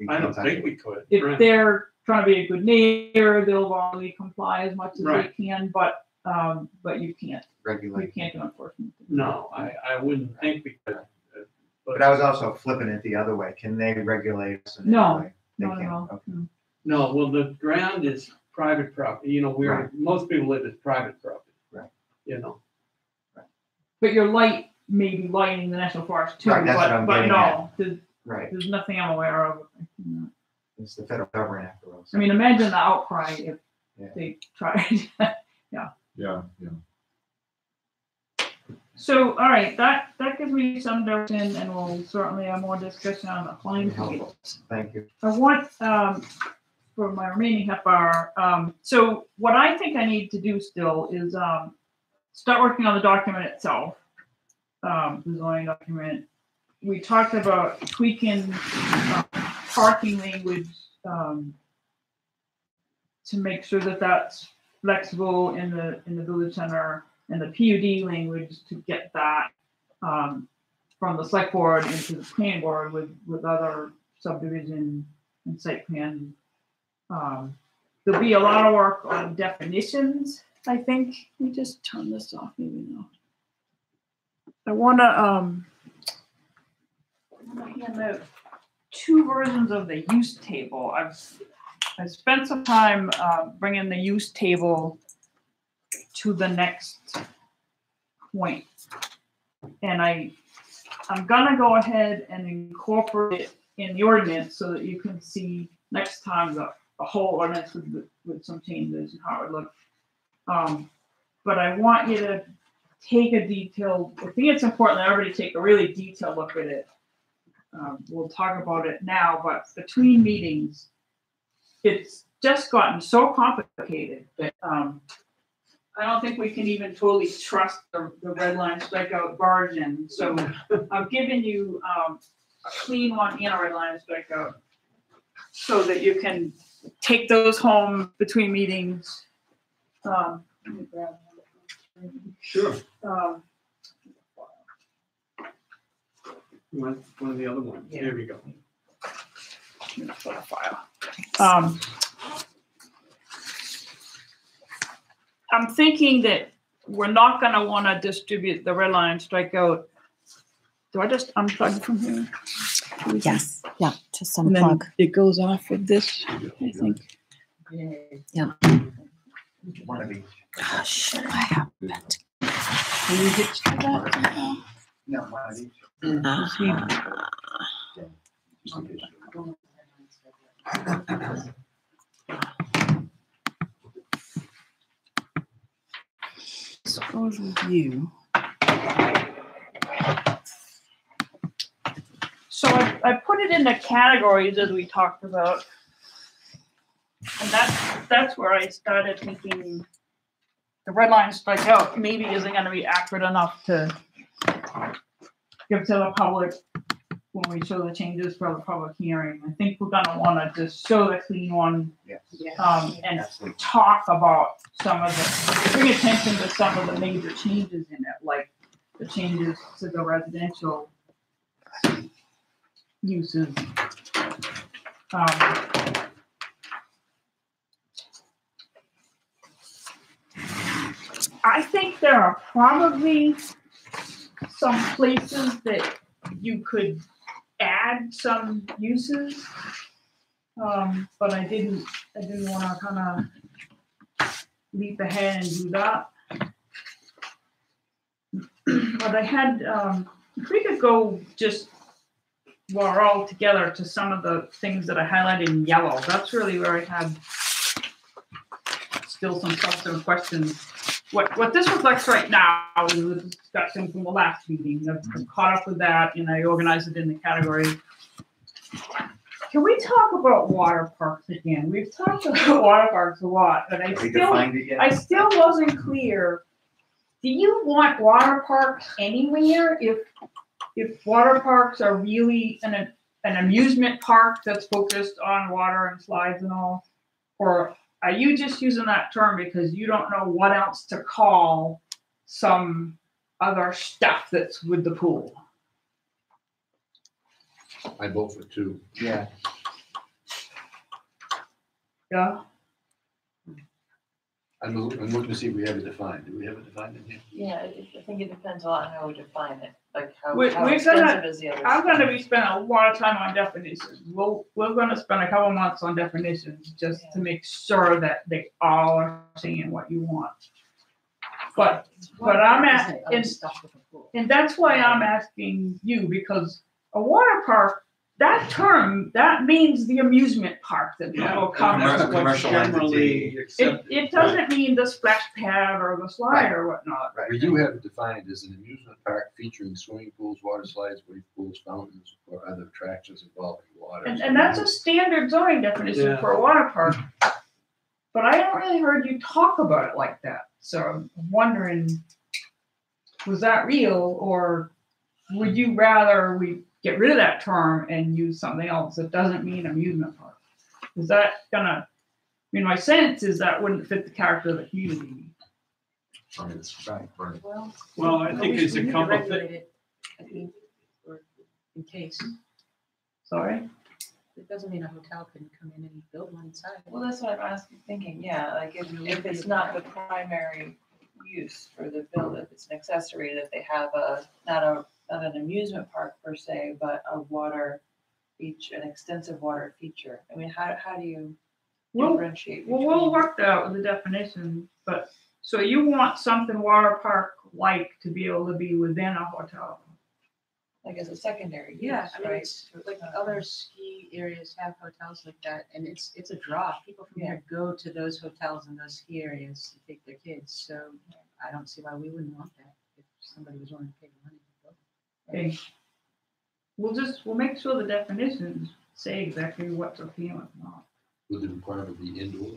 I don't think we could. If Right. they're trying to be a good neighbor, they'll probably comply as much as they Right. can, but you can't. You Regulate. can't do enforcement. No, I wouldn't think we could. But I was also flipping it the other way. Can they regulate us in No. any way? They No, can't. no, Okay. no. No, well, the ground is private property, where Right. most people live is private property. Right. But your light may be lighting the national forest too, Right, that's what I'm but getting no, there's, Right. there's nothing I'm aware of. It's the federal government after all. I mean, imagine the outcry if Yeah. they tried. Yeah. So, all right, that gives me some direction, and we'll certainly have more discussion on the flying Helpful. Thank you. I want, for my remaining half hour, so what I think I need to do still is start working on the document itself, the zoning document. We talked about tweaking parking language to make sure that that's flexible in the village center, and the PUD language to get that from the select board into the planning board with other subdivision and site plan. There'll be a lot of work on definitions, I think. Let me just turn this off, maybe no. I wanna hand out two versions of the use table. I spent some time bringing the use table to the next point. And I'm gonna go ahead and incorporate it in the ordinance so that you can see next time the whole ordinance with some changes and how it looks. But I want you to take a detailed, I think it's important that everybody take a really detailed look at it. We'll talk about it now, but between meetings, it's just gotten so complicated that I don't think we can even totally trust the red line strikeout version. So I've given you a clean one and a red line strikeout so that you can take those home between meetings. Let me grab one. Sure. One of the other ones. Yeah. There we go. File. I'm thinking that we're not going to want to distribute the red line strikeout. Do I just unplug from here? Yes, yeah, just And then unplug. it goes off with this, I think. Yeah. One of each. Gosh, I have that. Can you hitch to that? No, one of each. Overview. So I put it into categories as we talked about. And that's where I started thinking the red line strikeout maybe isn't going to be accurate enough to give to the public when we show the changes for the public hearing. I think we're going to want to just show the clean one Yes. and Absolutely. talk about some of the, bring attention to some of the major changes in it, like the changes to the residential uses. I think there are probably some places that you could add some uses, but I didn't want to kind of leap ahead and do that. But I had, if we could go just while we're all together to some of the things that I highlighted in yellow. That's really where I had still some substantive questions. What this reflects right now is the discussion from the last meeting. I've caught up with that and I organized it in the category. Can we talk about water parks again? We've talked about water parks a lot, but I still wasn't clear. Do you want water parks anywhere if water parks are really an amusement park that's focused on water and slides and all? Or are you just using that term because you don't know what else to call some other stuff that's with the pool? I vote for two. Yeah. Yeah. I'm looking to see if we have it defined. Do we have it defined in here? Yeah, I think it depends a lot on how we define it, like how We're extensive is the other. I'm going to be spending a lot of time on definitions. We're going to spend a couple months on definitions just to make sure that they all are saying what you want. But I'm at, and that's why I'm asking you, because a water park, that term, that means the amusement park that people come That's to. what's Commercial generally entity. accepted. It doesn't mean the splash pad or the slide or whatnot. Right. We do have it defined as an amusement park featuring swimming pools, water slides, wave pools, fountains, or other attractions involving water. And that's a standard zoning definition Yeah. for a water park. But I haven't really heard you talk about it like that. So I'm wondering, was that real, or would you rather we get rid of that term and use something else that doesn't mean amusement park? Is that gonna, I mean, my sense is that wouldn't fit the character of the community. Right. Well, I think it's we a need to couple of regulate it, I think, or in case. Sorry? It doesn't mean a hotel can come in and build one inside. Well, that's what I'm thinking, yeah, like if it's not the primary use for the building, if it's an accessory, that they have not an amusement park per se, but a water an extensive water feature? I mean, how do you Well, differentiate? Well, between- we'll work that out with the definition, but, so you want something water park-like to be able to be within a hotel? Like as a secondary use, Yeah, I mean, right? it's like other ski areas have hotels like that, and it's a draw. People from here go to those hotels and those ski areas to take their kids, so I don't see why we wouldn't want that if somebody was willing to pay the money to go. Okay. We'll make sure the definitions say exactly what's okay and what's not. Would the requirement be indoor?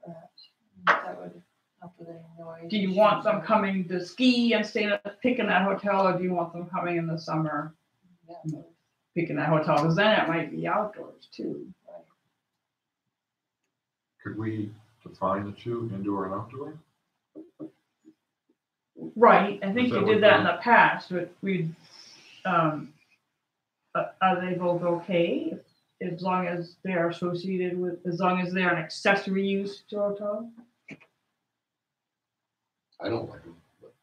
Perhaps. That would help with any noise. Do you want them coming to ski and staying picking that hotel, or do you want them coming in the summer Yeah, picking that hotel? Because then it might be outdoors too. right. Could we define the two, indoor and outdoor? Right, I think Is that you what did that you- in the past, but are they both okay? As long as they're associated with, as long as they're an accessory use to a hotel? I don't like them, but.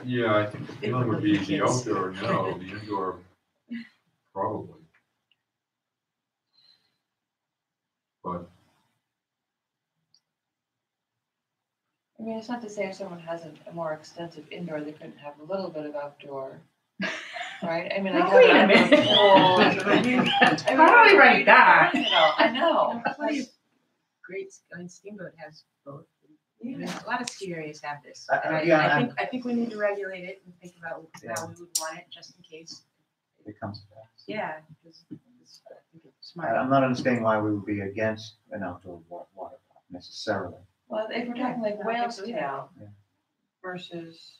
Yeah, I think the feeling would be the outdoor, no, the indoor, probably. But I mean, it's not to say if someone has a more extensive indoor, they couldn't have a little bit of outdoor, right? I mean, like Now, wait a have an minute. outdoor pool. How do we write that? I know. Plenty of great, I mean, Steamboat has both. I mean, Yeah. a lot of ski areas have this, Uh, and yeah, I think we need to regulate it and think about Yeah. how we would want it, just in case. It comes back. Yeah, because I think it's I'm smart. not understanding why we would be against an outdoor water park necessarily. Well, if we're talking like I don't think so Whale's either. Tail Yeah. versus,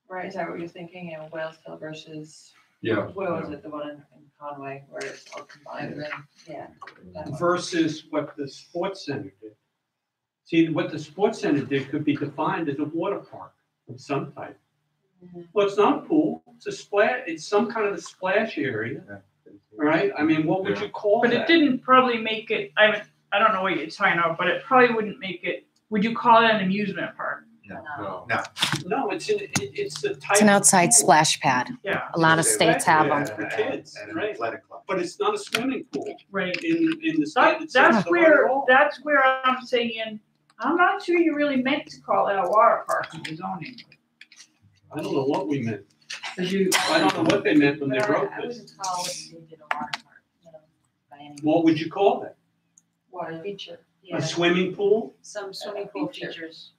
right, is that what you're thinking? You know, Whale's Tail versus, yeah. what was yeah. it, the one in Conway where it's all combined, then, yeah. that one. Versus what the sports center did. See, what the sports center did could be defined as a water park of some type. Well, it's not a pool, it's a splash, it's some kind of a splash area, right? I mean, what would you call But it that? didn't probably make it, I don't know what you're talking about, but it probably wouldn't make it, would you call it an amusement park? No. No, it's the type. It's an of outside pool, splash pad. Yeah, A lot of states have them. For kids, At an right. athletic club. But it's not a swimming pool right. in the standard sense That's of the word at all. that's where I'm saying, I'm not sure you really meant to call it a water park in the zoning. I don't know what we meant. 'Cause you, I don't know what they meant when they But wrote I this. wouldn't call what they did a water park, by any means. What would you call that? Water feature. Yeah, A swimming pool? some swimming pool feature. features.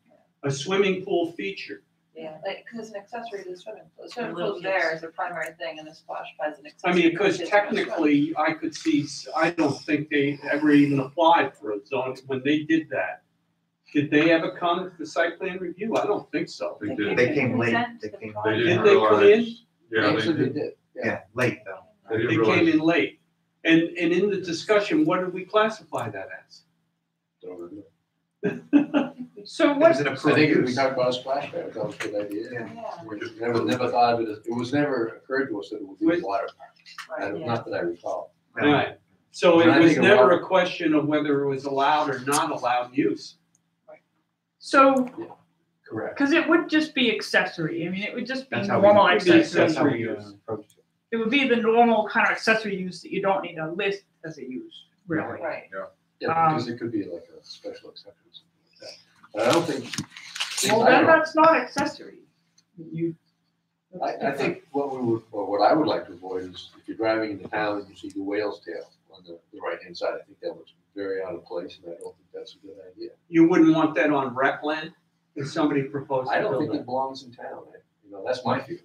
A swimming pool feature. Yeah, like, because it's an accessory to the swimming pool. The swimming little pool's there kids. as the primary thing and the splash pad's an I accessory. mean, for because kids to swim. technically, I could see, I don't think they ever even applied for a zone when they did that. Did they ever come to the site plan review? I don't think so. They did. They came late. Consent They to the came project. They Did didn't they come realize. in? Yeah, they did. Yeah, late though. They They didn't came realize. in late. And in the discussion, what did we classify that as? so It what, was an I approved think we use. talked about a splash pad, that was a good idea. Yeah. We never thought of it as, it was never occurred to us that it would be a water park. Right, Yeah. Not that I recall. Right. So And I it was think a never water- a question of whether it was allowed or not allowed use. so, Correct. because it would just be accessory, I mean, it would just be That's how normal we- accessory. That's how we Accessory use. approach it. It would be the normal kind of accessory use that you don't need to list as a use, really. Right. Yeah, because it could be like a special exception or something like that. But I don't think. Well, I then don't- that's not accessory. You. I think what we would, or what I would like to avoid is if you're driving into town and you see the whale's tail on the right-hand side, I think that looks very out of place, and I don't think that's a good idea. You wouldn't want that on rec land if somebody proposed I to don't build think it that. belongs in town, you know, that's my feeling.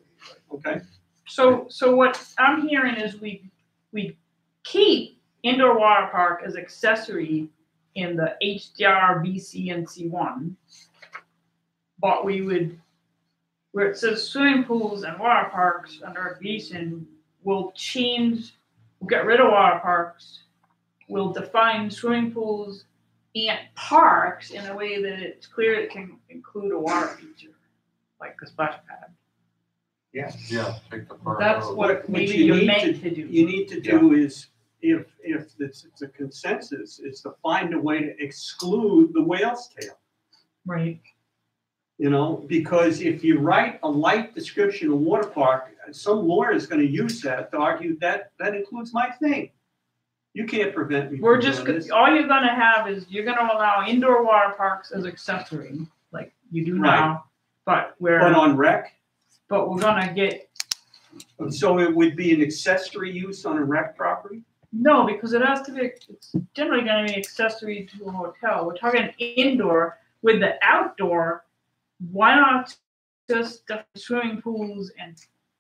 Okay, So what I'm hearing is we keep indoor water park as accessory in the HDR, VC, and C1. But we would, where it says swimming pools and water parks under recreation, we'll get rid of water parks. We'll define swimming pools and parks in a way that it's clear it can include a water feature, like a splash pad. Yeah, take the part That's out. what What maybe you you're need meant to do. you need to do is, if it's a consensus, is to find a way to exclude the whale's tail. Right. You know, because if you write a light description of water park, some lawyer is going to use that to argue that that includes my thing. You can't prevent me. We're from just, doing this. all you're gonna have is, you're gonna allow indoor water parks as accessory, like you do now. But But on rec, but we're gonna get, so it would be an accessory use on a rec property? no, because it has to be, it's generally gonna be accessory to a hotel. We're talking indoor. With the outdoor, why not just the swimming pools and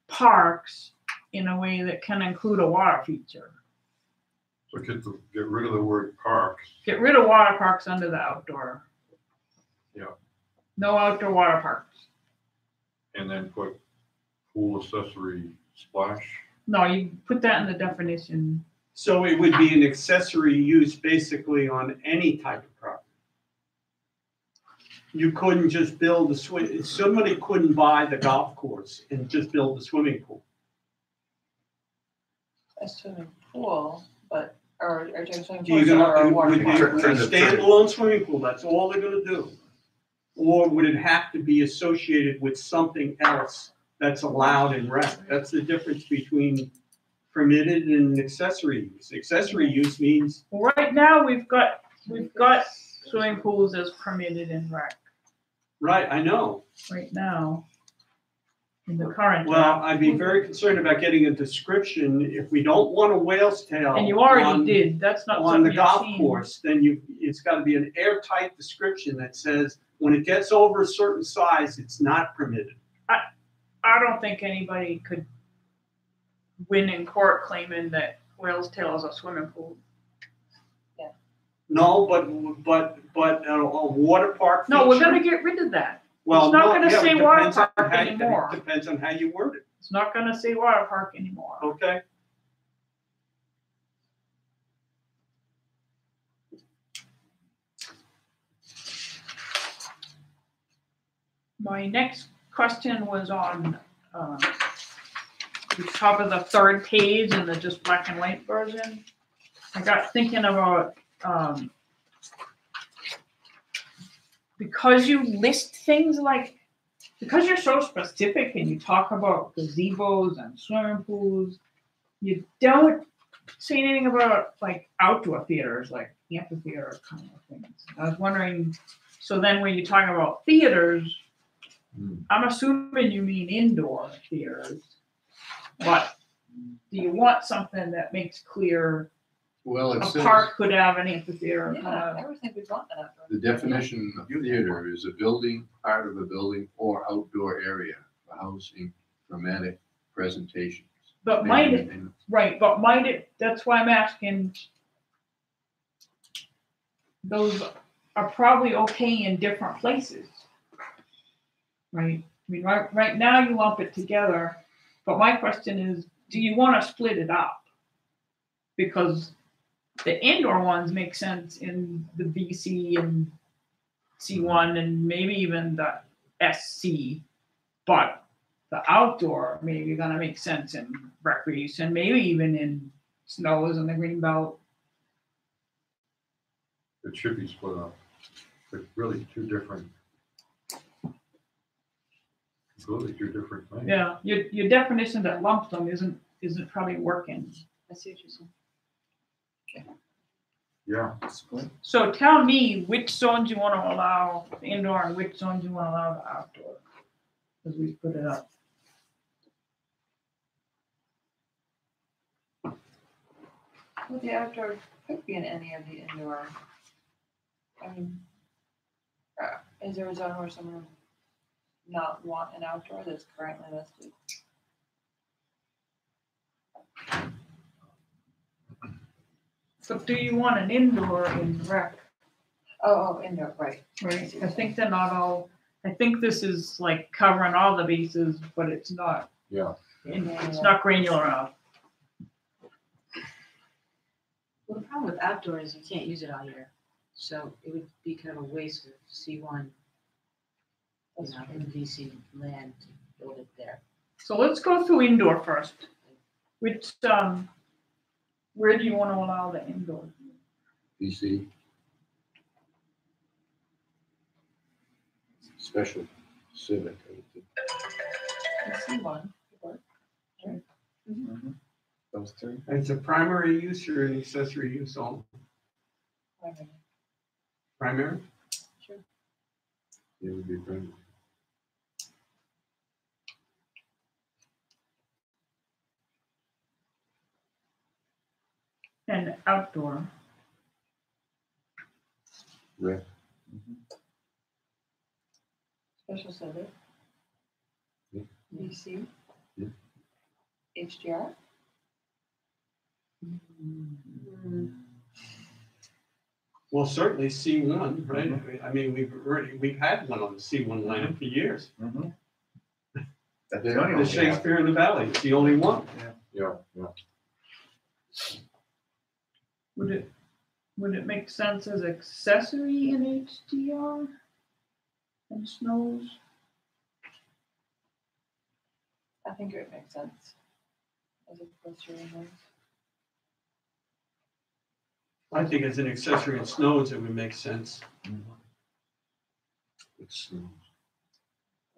parks in a way that can include a water feature? So get rid of the word parks. Get rid of water parks under the outdoor. Yeah. No outdoor water parks. And then put pool accessory splash. No, you put that in the definition. So it would be an accessory use basically on any type of property. You couldn't just build somebody couldn't buy the golf course and just build a swimming pool. A swimming pool, but, or a swimming You're pool or a gonna, water would park. be a standalone swimming pool, that's all they're gonna do? Or would it have to be associated with something else that's allowed in rec? That's the difference between permitted and accessory use. Accessory use means, Well, right now, we've got swimming pools as permitted in rec right, I know. right now. In the current. Well, I'd be very concerned about getting a description, if we don't want a whale's tail. And you already on- did, that's not On something the you've golf seen. course, then it's gotta be an airtight description that says, when it gets over a certain size, it's not permitted. I don't think anybody could win in court claiming that whale's tail is a swimming pool. No, but a water park No, we're feature? gonna get rid of that. Well, it's not no, gonna yeah, say it water depends on park how- anymore. It depends on how you word it, It's not gonna say water park anymore. okay? My next question was on, the top of the third page in the just black and white version. I got thinking about, because you list things like, because you're so specific and you talk about gazebos and swimming pools, you don't say anything about like outdoor theaters, like amphitheater kind of things. I was wondering, so then when you talk about theaters, I'm assuming you mean indoor theaters, but do you want something that makes clear Well, it a says, park could have an amphitheater? Yeah, I would think we'd want that outdoor. the definition of theater is a building, part of a building, or outdoor area for housing dramatic presentations. But might it, right, but might it, that's why I'm asking, those are probably okay in different places. Right? I mean, right now you lump it together, but my question is, do you want to split it up? Because the indoor ones make sense in the BC and C1 and maybe even the SC, but the outdoor maybe gonna make sense in recreation, maybe even in snows and the green belt. It should be split up. It's really two different things. Yeah, your definition that lumps them isn't probably working. I see what you're saying. Yeah. So tell me which zones you want to allow the indoor and which zones you want to allow the outdoor, as we put it up. Well, the outdoor could be in any of the indoor. I mean, is there a zone where someone would not want an outdoor that's currently listed? So do you want an indoor in rec? Oh, indoor, right. Right, I think they're not all, I think this is like covering all the bases, but it's not. Yeah. It's not granular enough. Well, the problem with outdoor is you can't use it all year, so it would be kind of a waste of C1, you know, in VC land to build it there. So let's go through indoor first. Which, where do you want to allow the indoor? BC. Special. civic. I see one. Those three. It's a primary use or an accessory use only? Primary? Sure. It would be primary. And outdoor. Rec. Special civic. Yeah. BC. Yeah. HDR. Well, certainly C1, right? I mean, we've had one on the C1 land for years. Mm-hmm. That's the only The one. Shakespeare in the Valley, it's the only one. Yeah, yeah. Would it make sense as accessory in HDR and snows? I think it would make sense. As opposed to remote. I think as an accessory in snows, it would make sense. It's,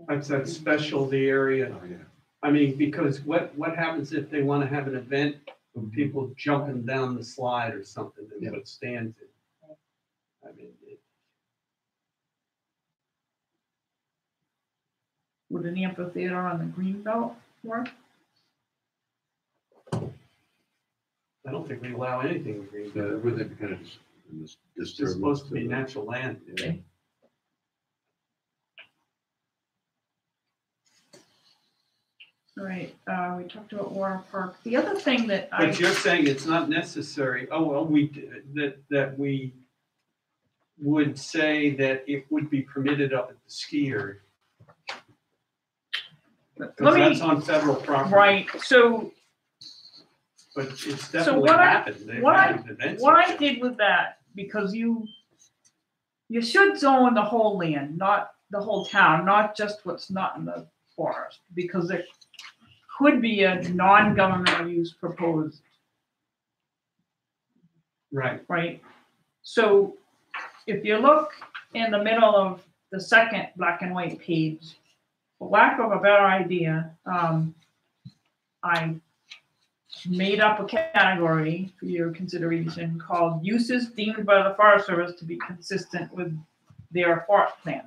That's that specialty area. oh, yeah. I mean, because what happens if they want to have an event of people jumping down the slide or something and Yeah. put stands in? I mean, Would an amphitheater on the green belt work? I don't think we allow anything in green. Would that be kind of It's just supposed to be natural land. Yeah. All right, we talked about water park. The other thing that But you're saying it's not necessary. Oh, well, that we would say that it would be permitted up at the ski area. let Because that's me, on federal property. right, so But it's So definitely what I- happened. They've what I- had events what up I there. did with that, because you should zone the whole land, not the whole town, not just what's not in the forest, because there could be a non-governmental use proposed, Right. right? So if you look in the middle of the second black and white page, for lack of a better idea, I made up a category for your consideration called uses deemed by the Forest Service to be consistent with their forest plan.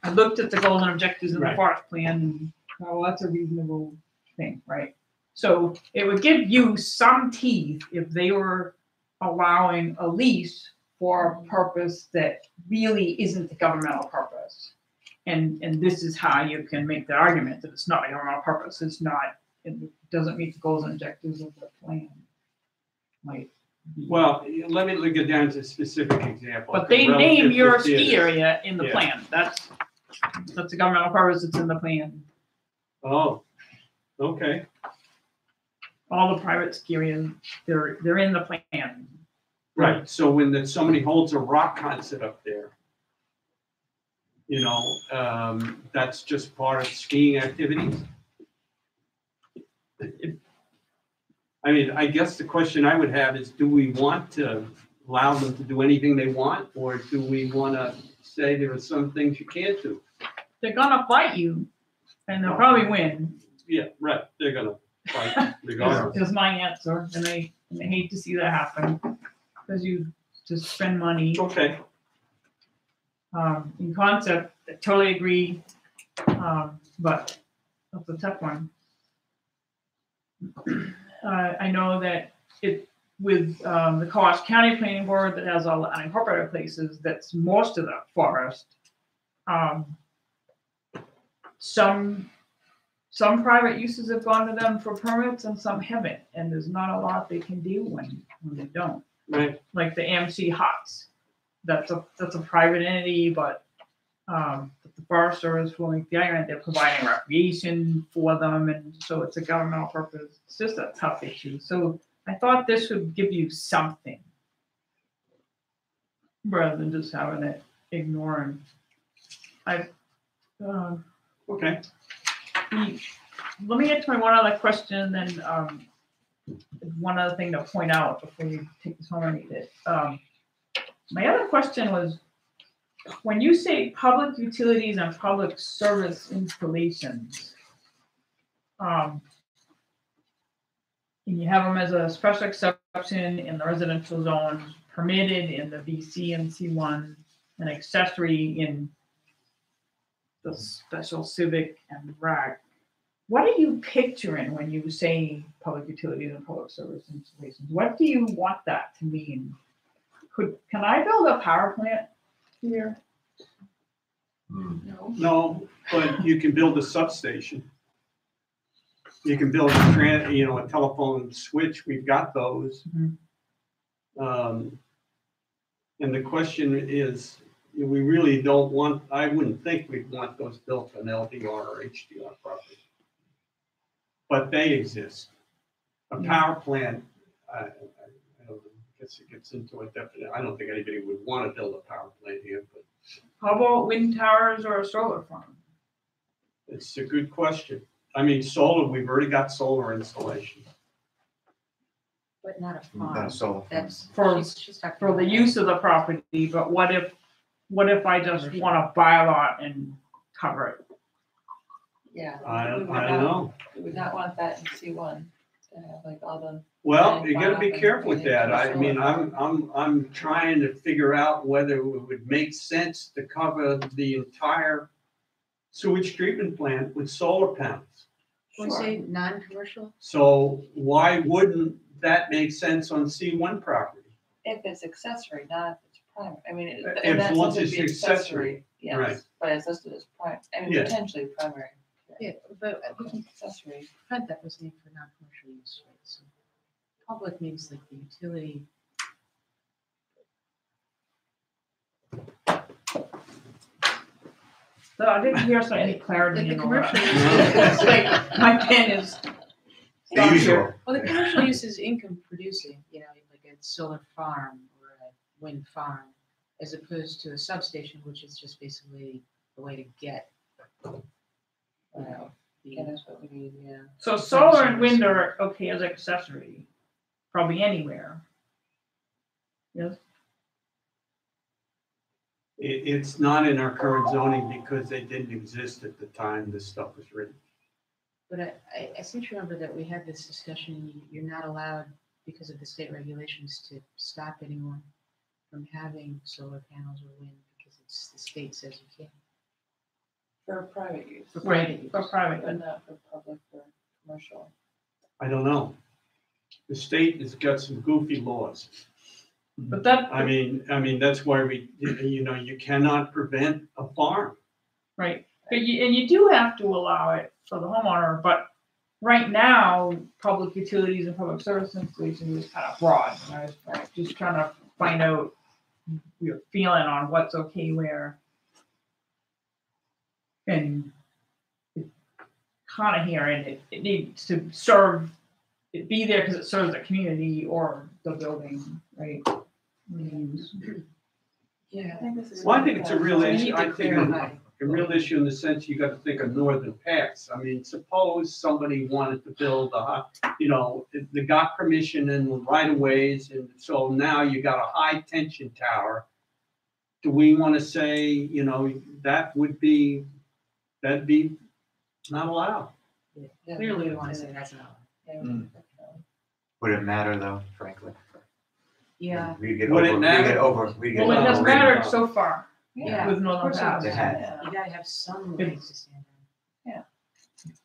I looked at the goals and objectives in the Right. forest plan, and well, that's a reasonable thing, right? So it would give you some teeth if they were allowing a lease for a purpose that really isn't a governmental purpose. And this is how you can make the argument that it's not a governmental purpose. It's not, it doesn't meet the goals and objectives of the plan. Might be. Well, let me get down to a specific example. But they Relative name to your ski theaters. area in the Yeah. plan. That's a governmental purpose. It's in the plan. Oh, okay. All the private ski areas, they're in the plan. Right. So when somebody holds a rock concert up there, that's just part of skiing activities. I mean, I guess the question I would have is, do we want to allow them to do anything they want, or do we want to say there are some things you can't do? They're gonna fight you, and they'll probably win. Yeah, right. They're gonna fight regardless. Is my answer, and I hate to see that happen because you just spend money. Okay. In concept, I totally agree, but that's a tough one. I know that with the Coast County Planning Board that has all the unincorporated places, that's most of the forest. Some private uses have gone to them for permits and some haven't, and there's not a lot they can do when they don't. Right. Like the AMC huts, that's a private entity, but the Forest Service will make the argument they're providing recreation for them, and so it's a governmental purpose. It's just a tough issue. So I thought this would give you something rather than just having it ignoring. Okay. Let me get to my one other question, and then one other thing to point out before you take this home and read it. My other question was, when you say public utilities and public service installations, and you have them as a special exception in the residential zone, permitted in the BC and C1, and accessory in the special civic and rec. What are you picturing when you say public utilities and public service installations? What do you want that to mean? Can I build a power plant here? No. No, but you can build a substation. You can build a telephone switch. We've got those. And the question is, we really don't want, I wouldn't think we'd want those built on LDR or HDR property. But they exist. A power plant, I don't know, I guess it gets into a definite, I don't think anybody would want to build a power plant here, but. How about wind towers or a solar farm? It's a good question. I mean, solar, we've already got solar installation. But not a Not a farm. solar farm. That's, For- she's talking For the about use of the property, but what if I just want to buy a lot and cover it? Yeah. I we don't would not- know. We would not want that in C1, to have like all the, Well, and you gotta be farm careful with and that. I solar mean, farm. I'm trying to figure out whether it would make sense to cover the entire sewage treatment plant with solar panels. When we say non-commercial, So why wouldn't that make sense on C1 property? if it's accessory, not if it's primary. I mean, If in that once sense, it'd it's be accessory, right. yes, but it's listed as prime, I mean, Yeah. potentially primary. yeah, but we can Accessory. prevent that was named for non-commercial use, right? So public means like the utility. So I didn't hear any clarity Like the in all that. commercial It's like my pen is. The usual. Well, the commercial use is income producing, like a solar farm or a wind farm, as opposed to a substation, which is just basically a way to get. Yeah, that's what we need, yeah. So solar and wind are okay as accessory, probably anywhere. Yes. It's not in our current zoning because they didn't exist at the time this stuff was written. But I seem to remember that we had this discussion, you're not allowed, because of the state regulations, to stop anyone from having solar panels or wind, because the state says you can't. For private use, For Right, private use. for private. but not for public or commercial. I don't know. The state has got some goofy laws. But that, I mean, that's why you cannot prevent a farm. right, but you do have to allow it for the homeowner, but right now, public utilities and public service installations is kind of broad. And I was just trying to find out your feeling on what's okay where. And kind of hearing it needs to be there because it serves the community or the building, right? Yeah, I think this is. Well, I think it's a real So we issue. need I to think clarify. a real issue in the sense you got to think of northern paths. I mean, suppose somebody wanted to build they got permission in right of ways, and so now you got a high tension tower. Do we want to say, that'd be not allowed? Yeah, Clearly, we want to say that's not. yeah, Mm. Would it matter though, frankly? Yeah, We get Would it over, we matter? get over, we get Well, it has overridden. mattered so far yeah. with of Northern course it Pass. It has. Yeah. You gotta have some legs to stand on.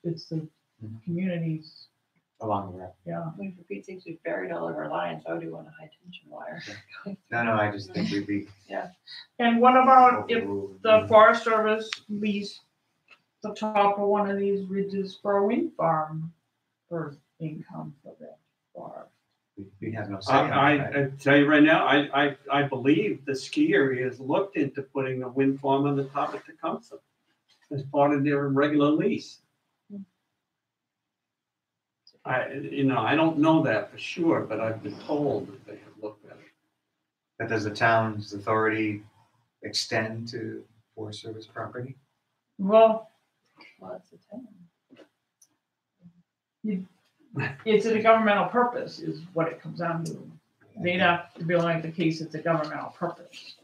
It's the Mhm. communities, Along the route. yeah. I mean, for Pete's sakes, we've buried all of our lines, how do you want a high tension wire? No, I just think we'd be. And what about if overruled. the Forest Service leased the top of one of these ridges for a wind farm for income for that forest? We have no say. on that. I tell you right now, I believe the ski area has looked into putting a wind farm on the top of Tecumseh as part of their regular lease. I don't know that for sure, but I've been told that they have looked at it. But does the town's authority extend to Forest Service property? Well, Well, it's a town. it's a governmental purpose is what it comes down to. They'd have to be able to make the case it's a governmental purpose.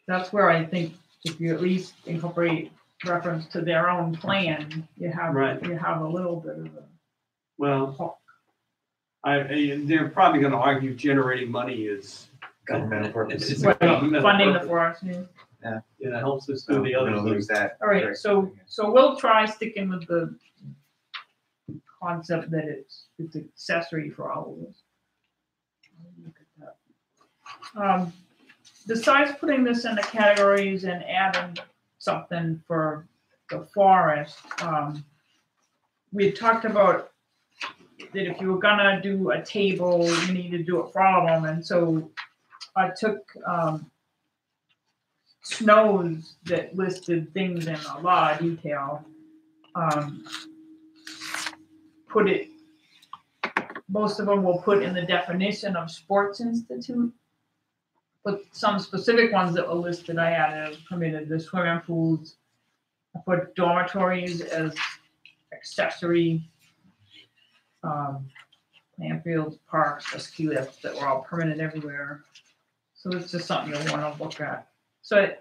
that's where I think if you at least incorporate reference to their own plan, you have, Right. you have a little bit of a Well, they're probably gonna argue generating money is. Governmental purposes. Right, Governmental funding the purpose. forest. Yeah. It helps us So do we're the other gonna lose things. that. All right, very so quickly. we'll try sticking with the concept that it's accessory for all of us. Look at that. Besides putting this in the categories and adding something for the forest, we had talked about that if you were gonna do a table, you need to do it for all of them, and so I took Snow's that listed things in a lot of detail, put it, most of them will put in the definition of sports institute, but some specific ones that were listed, I added permitted the swimming pools. I put dormitories as accessory, plant fields, parks, the ski lifts that were all permitted everywhere. So it's just something you'll want to look at. So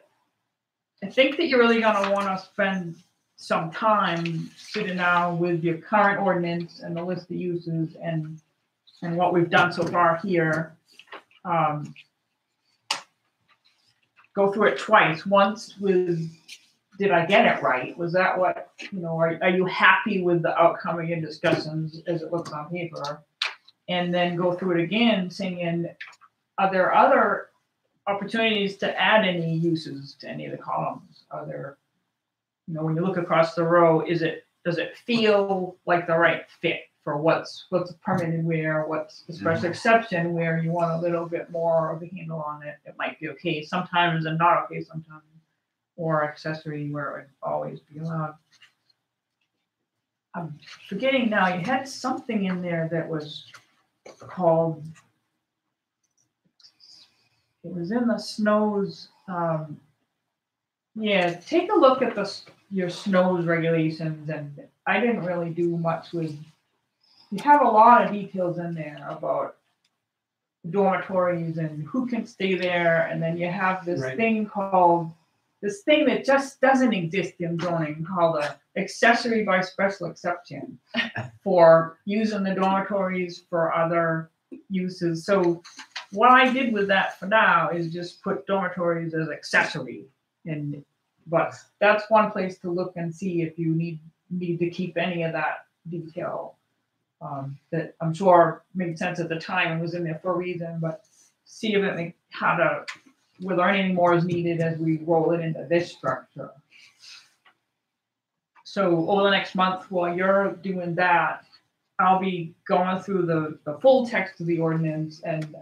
I think that you're really going to want to spend some time sitting down with your current ordinance and the list of uses and what we've done so far here. Go through it twice. Once with, did I get it right? Was that what, are you happy with the outcome of your discussions as it looks on paper? And then go through it again saying, are there other opportunities to add any uses to any of the columns? Are there, when you look across the row, does it feel like the right fit for what's permitted where, what's the special exception where you want a little bit more of a handle on it? It might be okay sometimes and not okay sometimes, or accessory where it would always be allowed. I'm forgetting now, you had something in there that was called, it was in the Snows, take a look at your Snows regulations, and I didn't really do much with, you have a lot of details in there about dormitories and who can stay there, and then you have this thing that just doesn't exist in zoning called a accessory by special exception for using the dormitories for other uses. So what I did with that for now is just put dormitories as accessory, but that's one place to look and see if you need to keep any of that detail. That I'm sure made sense at the time and was in there for a reason, but see if it whether any more is needed as we roll it into this structure. So over the next month while you're doing that, I'll be going through the full text of the ordinance and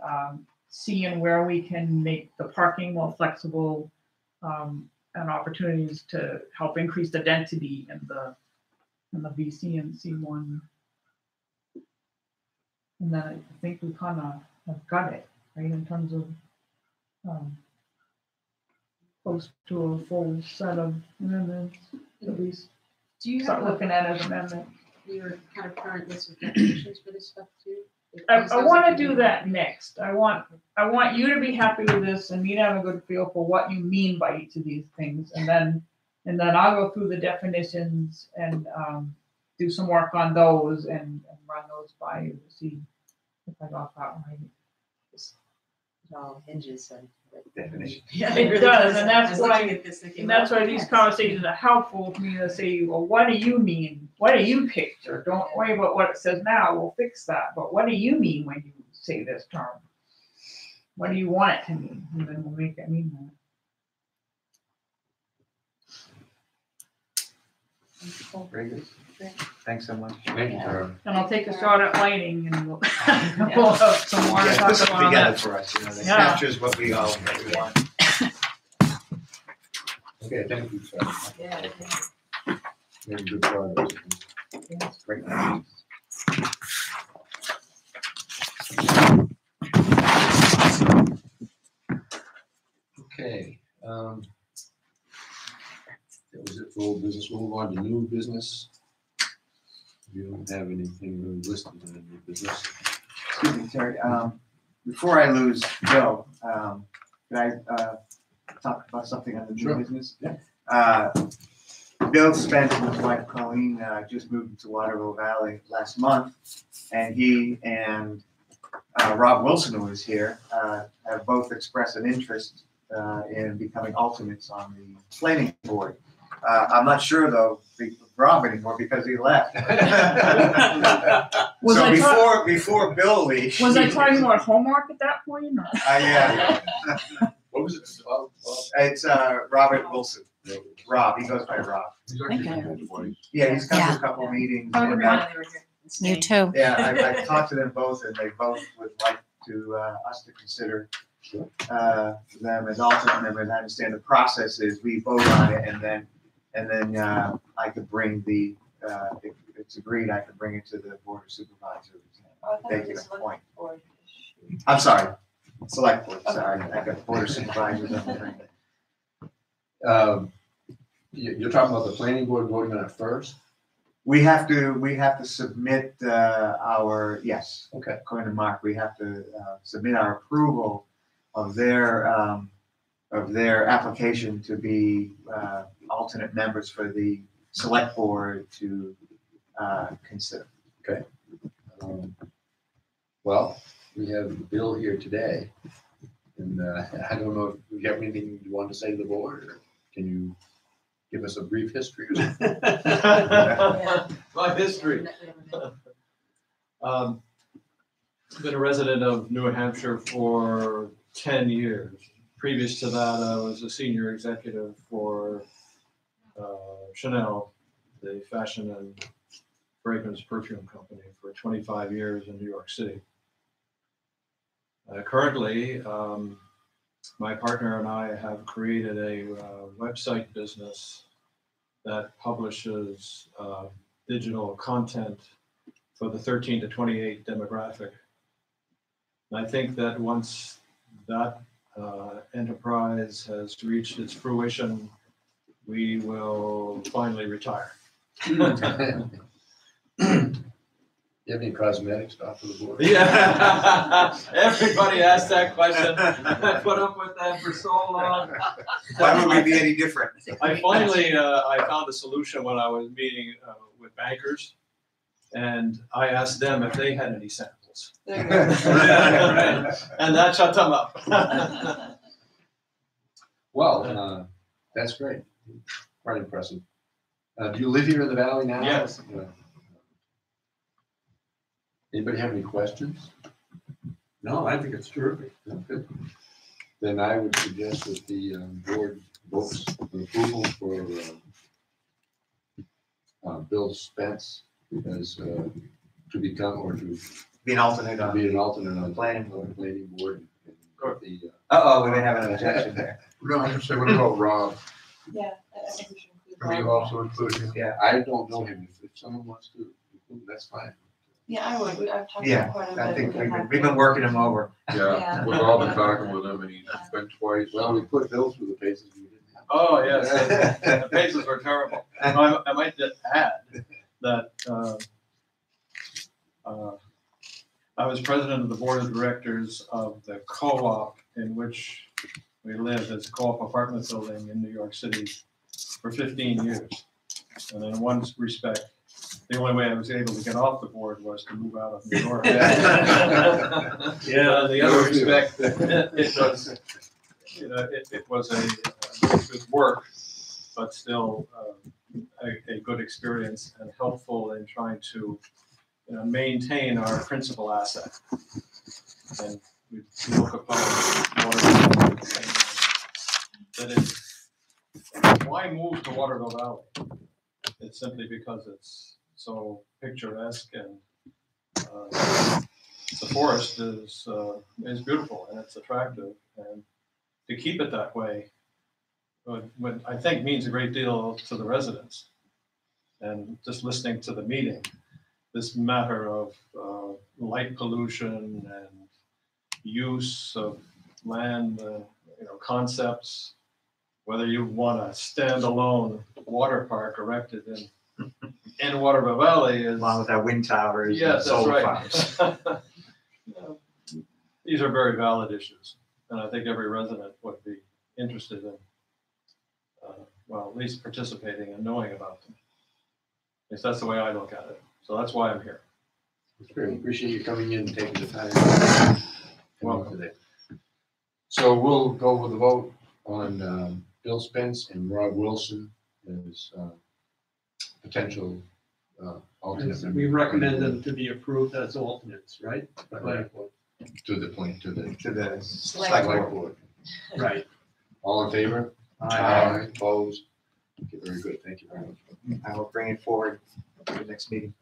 seeing where we can make the parking more flexible, and opportunities to help increase the density in the VC and C1. And then I think we kind of have got it, right, in terms of close to a full set of amendments, at least. Do you Start have looking at it as amendment. your kind of current list of definitions for this stuff too? I want to do that next. I want you to be happy with this and me to have a good feel for what you mean by each of these things, and then I'll go through the definitions and do some work on those and run those by you to see if I got that right. It all hinges on Definition. Yeah, It really does, and that's I was why- looking at this thinking, And that's well, why these yes. conversations are helpful for me to say, well, what do you mean? What do you picture? Don't worry about what it says now, we'll fix that. But what do you mean when you say this term? What do you want it to mean? And then we'll make it mean that. Very good. Thanks so much. Thank you, Tara. And I'll take a shot at lighting and we'll we'll have some more to Yeah, talk put something about together that. for us, that Yeah. captures what we all want. Okay, thank you, Tara. Yeah. Very good progress. Great. Okay, that was it for old business. We'll move on to new business. We don't have anything listed in the new business. Excuse me, Terry. Before I lose Joe, could I talk about something on the new Sure. business? Yeah. Bill Spence and his wife Colleen just moved into Waterville Valley last month, and he and Rob Wilson, who is here, have both expressed an interest in becoming alternates on the planning board. I'm not sure though, of Rob anymore because he left. Was So I before Bill leaves. Was I talking about homework at that point? Or? Yeah, What was it? Well, it's Robert Wilson. Rob, he goes by Rob. He's think actually I been heard here twice. Yeah, he's come to Yeah. a couple of meetings. I would and, remind they were here. You too. Yeah, I talked to them both, and they both would like to us to consider them as alternate members. I understand the process is we vote on it, and then I could bring the if it's agreed, I could bring it to the board of supervisors. Oh, I thought They it can was select appoint. board. I'm sorry, select board. Sorry, I got board of supervisors on the thing. You're talking about the planning board voting on it first? We have to submit yes. Okay. According to Mark, we have to submit our approval of their application to be alternate members for the select board to consider. Well, we have Bill here today, and I don't know if you have anything you want to say to the board, or can you give us a brief history? Yeah. My history. Been a resident of New Hampshire for 10 years. Previous to that, I was a senior executive for Chanel, the fashion and fragrance perfume company, for 25 years in New York City. Currently, my partner and I have created a website business that publishes digital content for the 13 to 28 demographic. And I think that once that enterprise has reached its fruition, we will finally retire. You have any cosmetic stuff for the board? Yeah, everybody asked that question. I put up with that for so long. Why would we be any different? I finally, I found a solution when I was meeting with bankers, and I asked them if they had any samples. There you go. And that shut them up. Well, that's great. Quite impressive. Do you live here in the valley now? Yes. Anybody have any questions? No, I think it's terrific. No, good. Then I would suggest that the board votes for approval for Bill Spence as to become or to Be an alternate on be an alternate on the planning planning board. And the, we may have an objection there. No, I was just saying, what about Rob? Yeah, I think we should include Can we Rob. also include him? Yeah, I don't know him. If someone wants to, that's fine. Yeah, I would. I've talked to Yeah, him quite a bit. I think We've we've been working him over. Yeah, Yeah. we've all been talking with him, and he's been twice. Well, we put Bill through the paces we didn't have. Oh, yes, the paces were terrible. I might just add that I was president of the board of directors of the co-op in which we lived. It's a co-op apartment building in New York City for 15 years. And in one respect, the only way I was able to get off the board was to move out of New York. Yeah, in the other respect, it was, it was a good work, but still a good experience and helpful in trying to maintain our principal asset. And we look upon Waterville that is, why move to Waterville Valley? It's simply because it's so picturesque, and the forest is beautiful and it's attractive, and to keep it that way would I think means a great deal to the residents. And just listening to the meeting, this matter of light pollution and use of land, concepts, whether you want a standalone water park erected in Waterville Valley is. Along with our wind towers and Yes, that's solar right. farms. These are very valid issues, and I think every resident would be interested in, well, at least participating and knowing about them. At least that's the way I look at it. So that's why I'm here. Great, appreciate you coming in and taking the time. Welcome. Today. So we'll go with the vote on Bill Spence and Rob Wilson as potential alternate. We recommend them to be approved as alternates, right? Right. To the point, to the Select select board. Right. All in favor? Aye. Opposed? Okay, very good, thank you very much. I will bring it forward to the next meeting.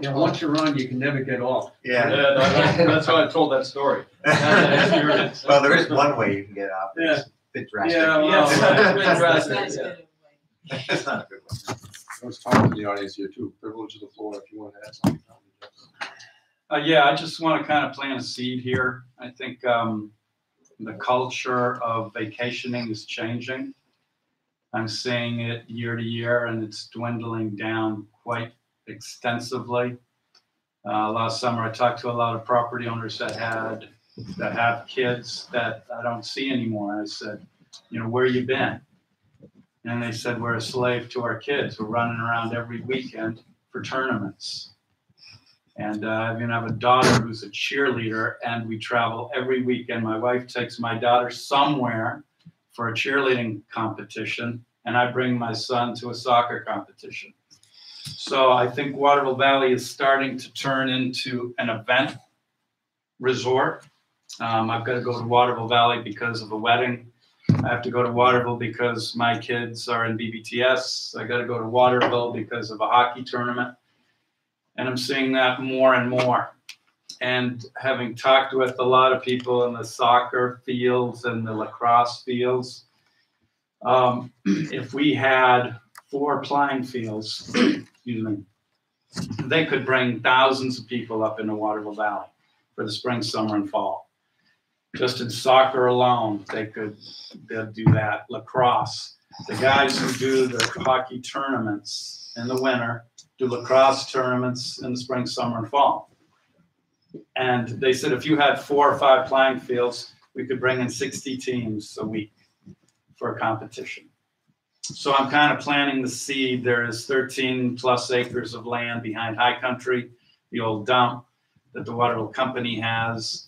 Yeah, once you're on, you can never get off. Yeah, that's why I told that story. Well, there is one way you can get off. It's a bit drastic. Yeah, well, it's been drastic, That's yeah. good. It's not a good one. I was talking to the audience here too, privilege of the floor if you want to add something. Yeah, I just want to kind of plant a seed here. I think the culture of vacationing is changing. I'm seeing it year to year, and it's dwindling down quite extensively. Last summer, I talked to a lot of property owners that have kids that I don't see anymore. I said, where you been? And they said, we're a slave to our kids. We're running around every weekend for tournaments. And I even have a daughter who's a cheerleader, and we travel every weekend. My wife takes my daughter somewhere for a cheerleading competition, and I bring my son to a soccer competition. So I think Waterville Valley is starting to turn into an event resort. I've got to go to Waterville Valley because of a wedding. I have to go to Waterville because my kids are in BBTS. I got to go to Waterville because of a hockey tournament. And I'm seeing that more and more. And having talked with a lot of people in the soccer fields and the lacrosse fields, if we had 4 playing fields, excuse me, they could bring thousands of people up into Waterville Valley for the spring, summer, and fall. Just in soccer alone, they'll do that. Lacrosse, the guys who do the hockey tournaments in the winter do lacrosse tournaments in the spring, summer, and fall. And they said if you had 4 or 5 playing fields, we could bring in 60 teams a week for a competition. So I'm kind of planting the seed. There is 13 plus acres of land behind High Country, the old dump that the Waterville Company has.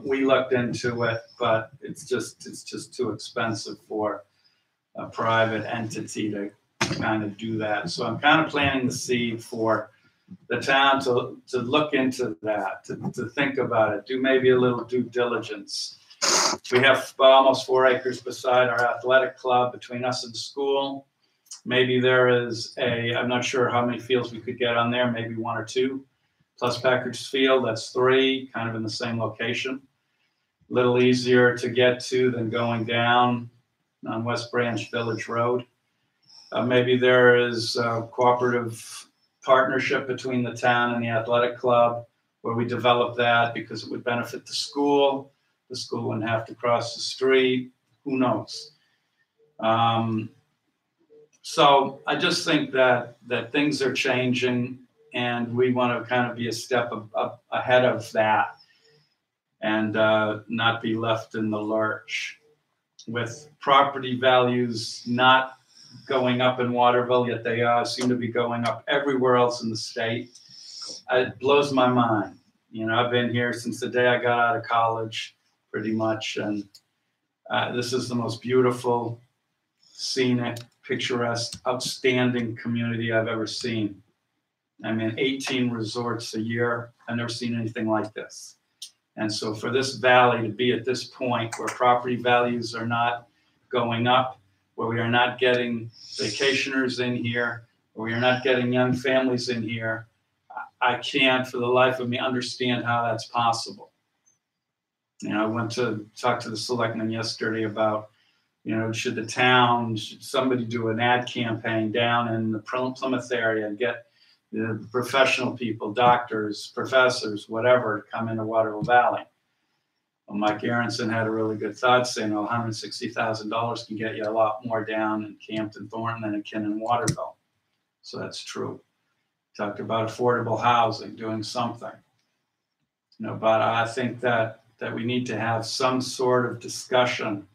We looked into it, but it's just too expensive for a private entity to kind of do that. So I'm kind of planting the seed for the town to look into that, to think about it, do maybe a little due diligence. We have almost 4 acres beside our athletic club between us and the school. Maybe there is I'm not sure how many fields we could get on there, maybe 1 or 2. Plus Packard's Field, that's 3, kind of in the same location. A little easier to get to than going down on West Branch Village Road. Maybe there is a cooperative partnership between the town and the athletic club where we develop that because it would benefit the school. The school wouldn't have to cross the street. Who knows? So I just think that things are changing, and we want to kind of be a step up ahead of that and not be left in the lurch. With property values not going up in Waterville, yet they seem to be going up everywhere else in the state. It blows my mind. I've been here since the day I got out of college, pretty much, and this is the most beautiful, scenic, picturesque, outstanding community I've ever seen. 18 resorts a year. I've never seen anything like this. And so for this valley to be at this point where property values are not going up, where we are not getting vacationers in here, where we are not getting young families in here, I can't for the life of me understand how that's possible. I went to talk to the selectmen yesterday about, should somebody do an ad campaign down in the Plymouth area and get the professional people, doctors, professors, whatever, to come into Waterville Valley. Well, Mike Aronson had a really good thought saying, $160,000 can get you a lot more down in Campton Thornton than it can in Waterville. So that's true. Talked about affordable housing, doing something. But I think that we need to have some sort of discussion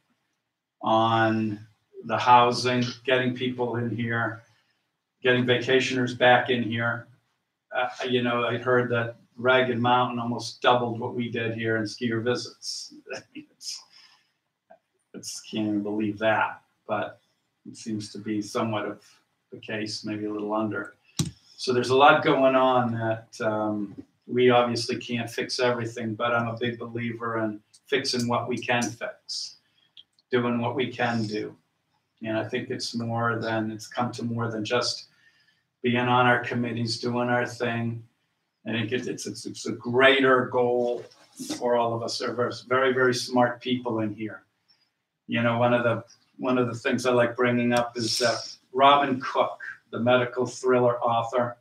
on the housing, getting people in here, getting vacationers back in here. I heard that Ragged Mountain almost doubled what we did here in skier visits. It's can't even believe that, but it seems to be somewhat of the case, maybe a little under. So there's a lot going on that we obviously can't fix everything, but I'm a big believer in fixing what we can fix, doing what we can do. And I think it's come to more than just being on our committees, doing our thing. I think it's a greater goal for all of us. There's very, very smart people in here. One of the things I like bringing up is that Robin Cook, the medical thriller author,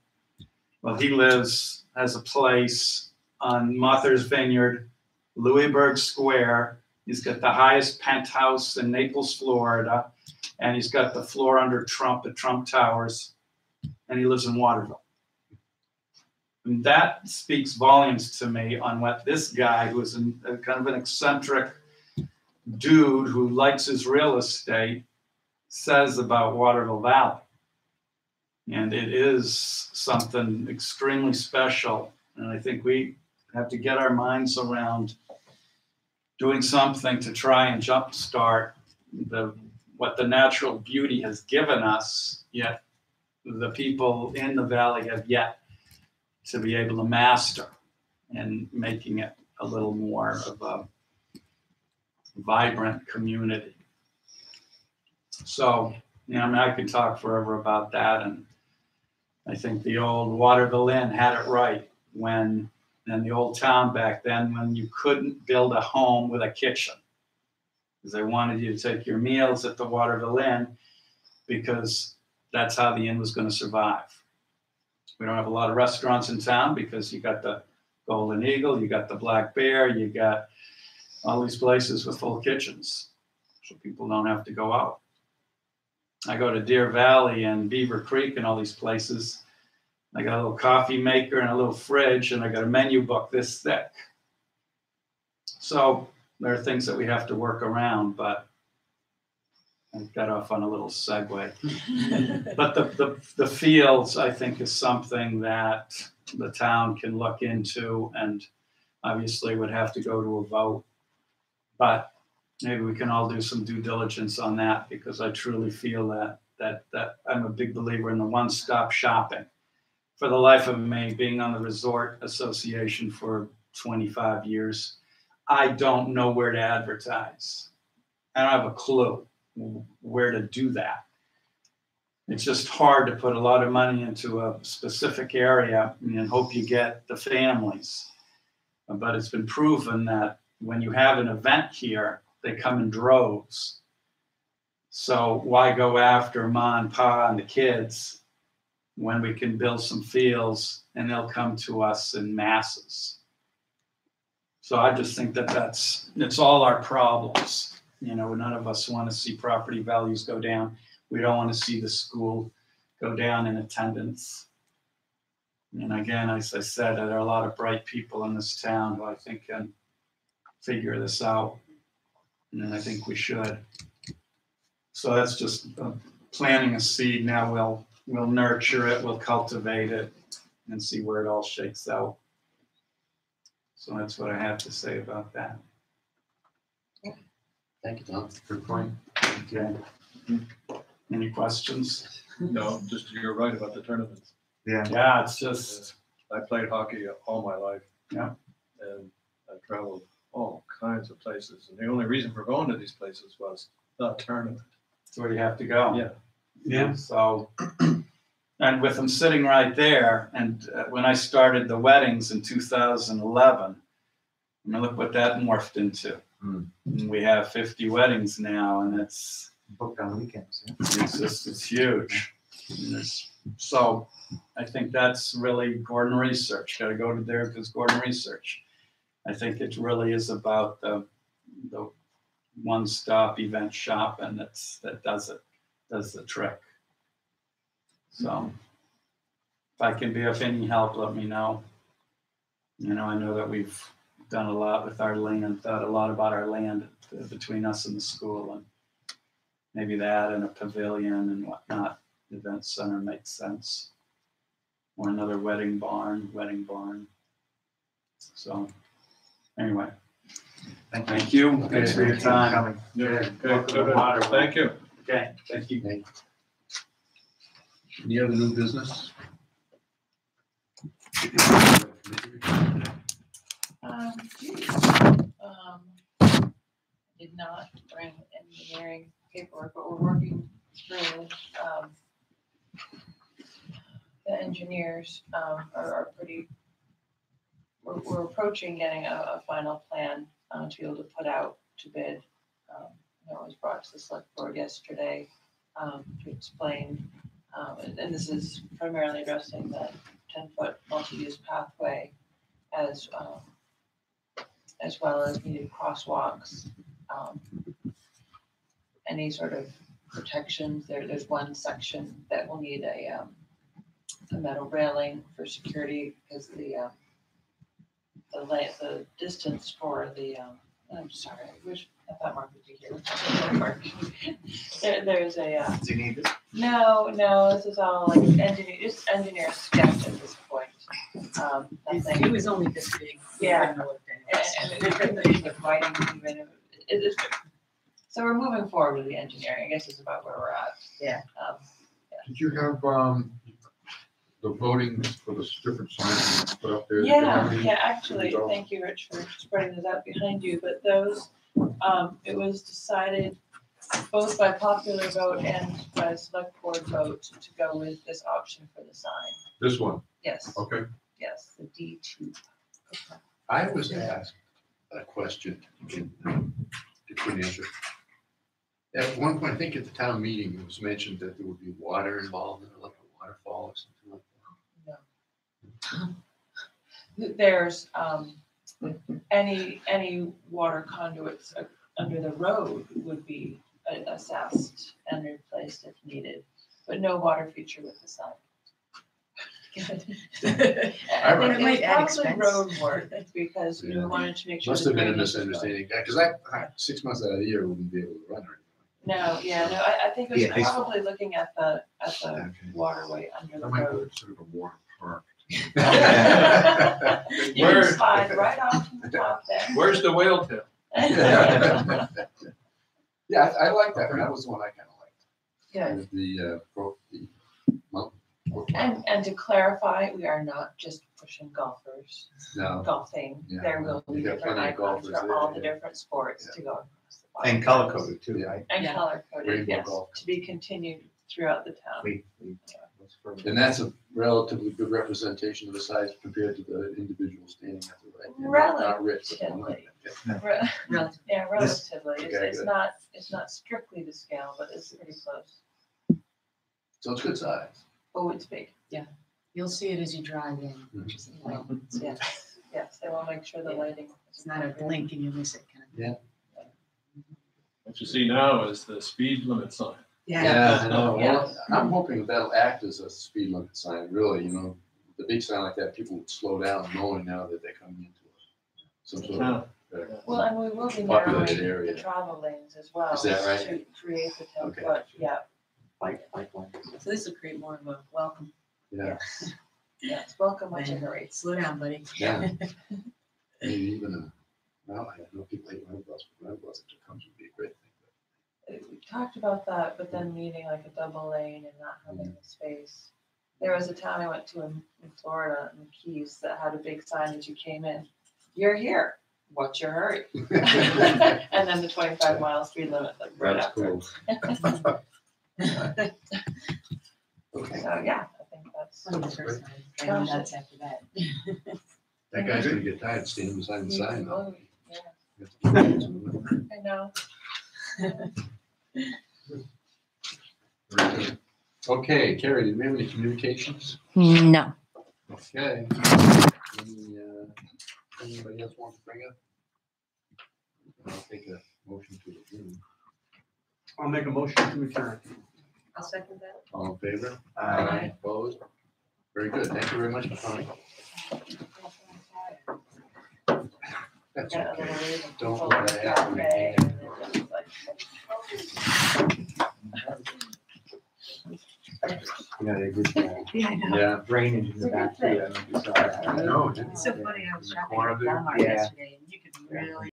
well, he has a place on Martha's Vineyard, Louisburg Square. He's got the highest penthouse in Naples, Florida, and he's got the floor under Trump at Trump Towers, and he lives in Waterville. And that speaks volumes to me on what this guy, who is kind of an eccentric dude who likes his real estate, says about Waterville Valley. And it is something extremely special. And I think we have to get our minds around doing something to try and jumpstart what the natural beauty has given us, yet the people in the valley have yet to be able to master, and making it a little more of a vibrant community. So, I could talk forever about that. And I think the old Waterville Inn had it right in the old town back then, when you couldn't build a home with a kitchen, because they wanted you to take your meals at the Waterville Inn, because that's how the inn was going to survive. We don't have a lot of restaurants in town because you got the Golden Eagle, you got the Black Bear, you got all these places with full kitchens, so people don't have to go out. I go to Deer Valley and Beaver Creek and all these places. I got a little coffee maker and a little fridge, and I got a menu book this thick. So there are things that we have to work around, but I got off on a little segue. But the fields, I think, is something that the town can look into, and obviously would have to go to a vote. But maybe we can all do some due diligence on that, because I truly feel that I'm a big believer in the one-stop shopping. For the life of me, being on the Resort Association for 25 years, I don't know where to advertise. I don't have a clue where to do that. It's just hard to put a lot of money into a specific area and hope you get the families. But it's been proven that when you have an event here, they come in droves. So why go after Ma and Pa and the kids when we can build some fields and they'll come to us in masses? So I just think it's all our problems. None of us want to see property values go down. We don't want to see the school go down in attendance. And again, as I said, there are a lot of bright people in this town who I think can figure this out. And I think we should. So that's just planting a seed. Now we'll nurture it, we'll cultivate it, and see where it all shakes out. So that's what I have to say about that. Thank you, Tom. Good point. Okay. Any questions? No, just you're right about the tournaments. Yeah, it's just. I played hockey all my life. Yeah. And I traveled all kinds of places. And the only reason for going to these places was the tournament. That's where you have to go. Yeah. Yeah. So, and with them sitting right there, and when I started the weddings in 2011, look what that morphed into. We have 50 weddings now, and it's Booked on weekends. Yeah. it's huge. So I think that's really Gordon Research. Got to go to there because Gordon Research. I think it really is about the one-stop event shop, and that does the trick. So if I can be of any help, let me know. I know that we've done a lot with our land, thought a lot about our land between us and the school, and maybe that and a pavilion and whatnot. Event center makes sense. Or another wedding barn. So, anyway. Thank you. Thanks for your time. Yeah, Welcome to the water. Thank you. Okay, thank you. Any other new business? Did not bring engineering paperwork, but we're working through, the engineers, are pretty, we're approaching getting a final plan, to be able to put out to bid. It was brought to the select board yesterday, to explain, and this is primarily addressing the 10-foot multi-use pathway as well as needed crosswalks, any sort of protections. There's one section that will need a metal railing for security because the distance for the I'm sorry, I thought Mark would be here. There's a Do you need this? no, this is all like engineer sketch at this point. Nothing. It was only this big. Yeah. And And it's writing even. So we're moving forward with the engineering. I guess is about where we're at. Yeah. Did you have, the voting for the different signs put up there? Yeah, actually, thank you, Rich, for spreading those out behind you, but those, it was decided both by popular vote and by select board vote to go with this option for the sign. This one, Yes, okay. yes, the D2. I was asked a question and you couldn't answer. At one point, I think at the town meeting, it was mentioned that there would be water involved in it, like a waterfall or something like that. There's, any water conduits under the road would be assessed and replaced if needed, but no water feature with the sign. I think It might add it's probably expense. road work because we Yeah. wanted to make sure. Must the have been a drainage was good. misunderstanding, because I 6 months out of the year wouldn't be able to run or anything. No, I think it Yeah, was probably looking at the Okay. waterway under the That might be road. sort of a water park. You Where- can slide right off from the top there. Where's the whale tail? Yeah, I like that one. That was the one I kind of liked. Yeah, The mountain. and to clarify, we are not just pushing golfers, No, golfing. Yeah, There will be you got different plenty of icons golfers for all there, the yeah. different sports to go across the bottom. And color coded too, right? And Yeah. color coded, Rainbow yes, golf. to be continued throughout the town. and that's a relatively good representation of the size compared to the individual standing at the right. Not rich, but Relatively. Relative. Yeah, relatively. Okay, It's good. not strictly to scale, but it's pretty close. So it's good size. Oh, it's big. You'll see it as you drive in, which is, well, Yes, they will make sure the lighting. it's not a blink and you miss it kind of. What you see now is the speed limit sign. Yeah, I know. Yeah. Well, I'm hoping that'll act as a speed limit sign, really, the big sign like that, people would slow down knowing now that they're coming into some sort of. Well, and we will be Populated narrowing area. the travel lanes as well. Is that right? To create the 10 Okay. foot, yeah, Bike lane. So this will create more of a welcome. Yeah, yes, welcome whichever rates. Slow down, buddy. yeah. Maybe even well, I know people hate road bus, but road bus that comes would be a great thing. We talked about that, but then needing like a double lane and not having the space. There was a town I went to in Florida, in the Keys, that had a big sign as you came in. You're here. What's your hurry? And then the 25-mile speed limit, like right That's after. cool. Okay. So yeah, I think that's. One of the first times, driving nuts after that. That guy's gonna get tired standing beside the sign though. Yeah, I know. Very good. Okay, Carrie, did we have any communications? No. Okay. Anybody else want to bring up? I'll take a motion to adjourn. I'll make a motion to adjourn. I'll second that. All in favor? Aye. Opposed? Very good. Thank you very much for coming. That's what I'm tired. That's Get a okay. little wave and Don't people let look it that happen way, again. and it's like, Yeah, they did that. Yeah, I know. Yeah. Drainage in the back too. I don't know if you saw that. No, It's so funny, I was shopping corner at there? Walmart Yeah. yesterday and you could really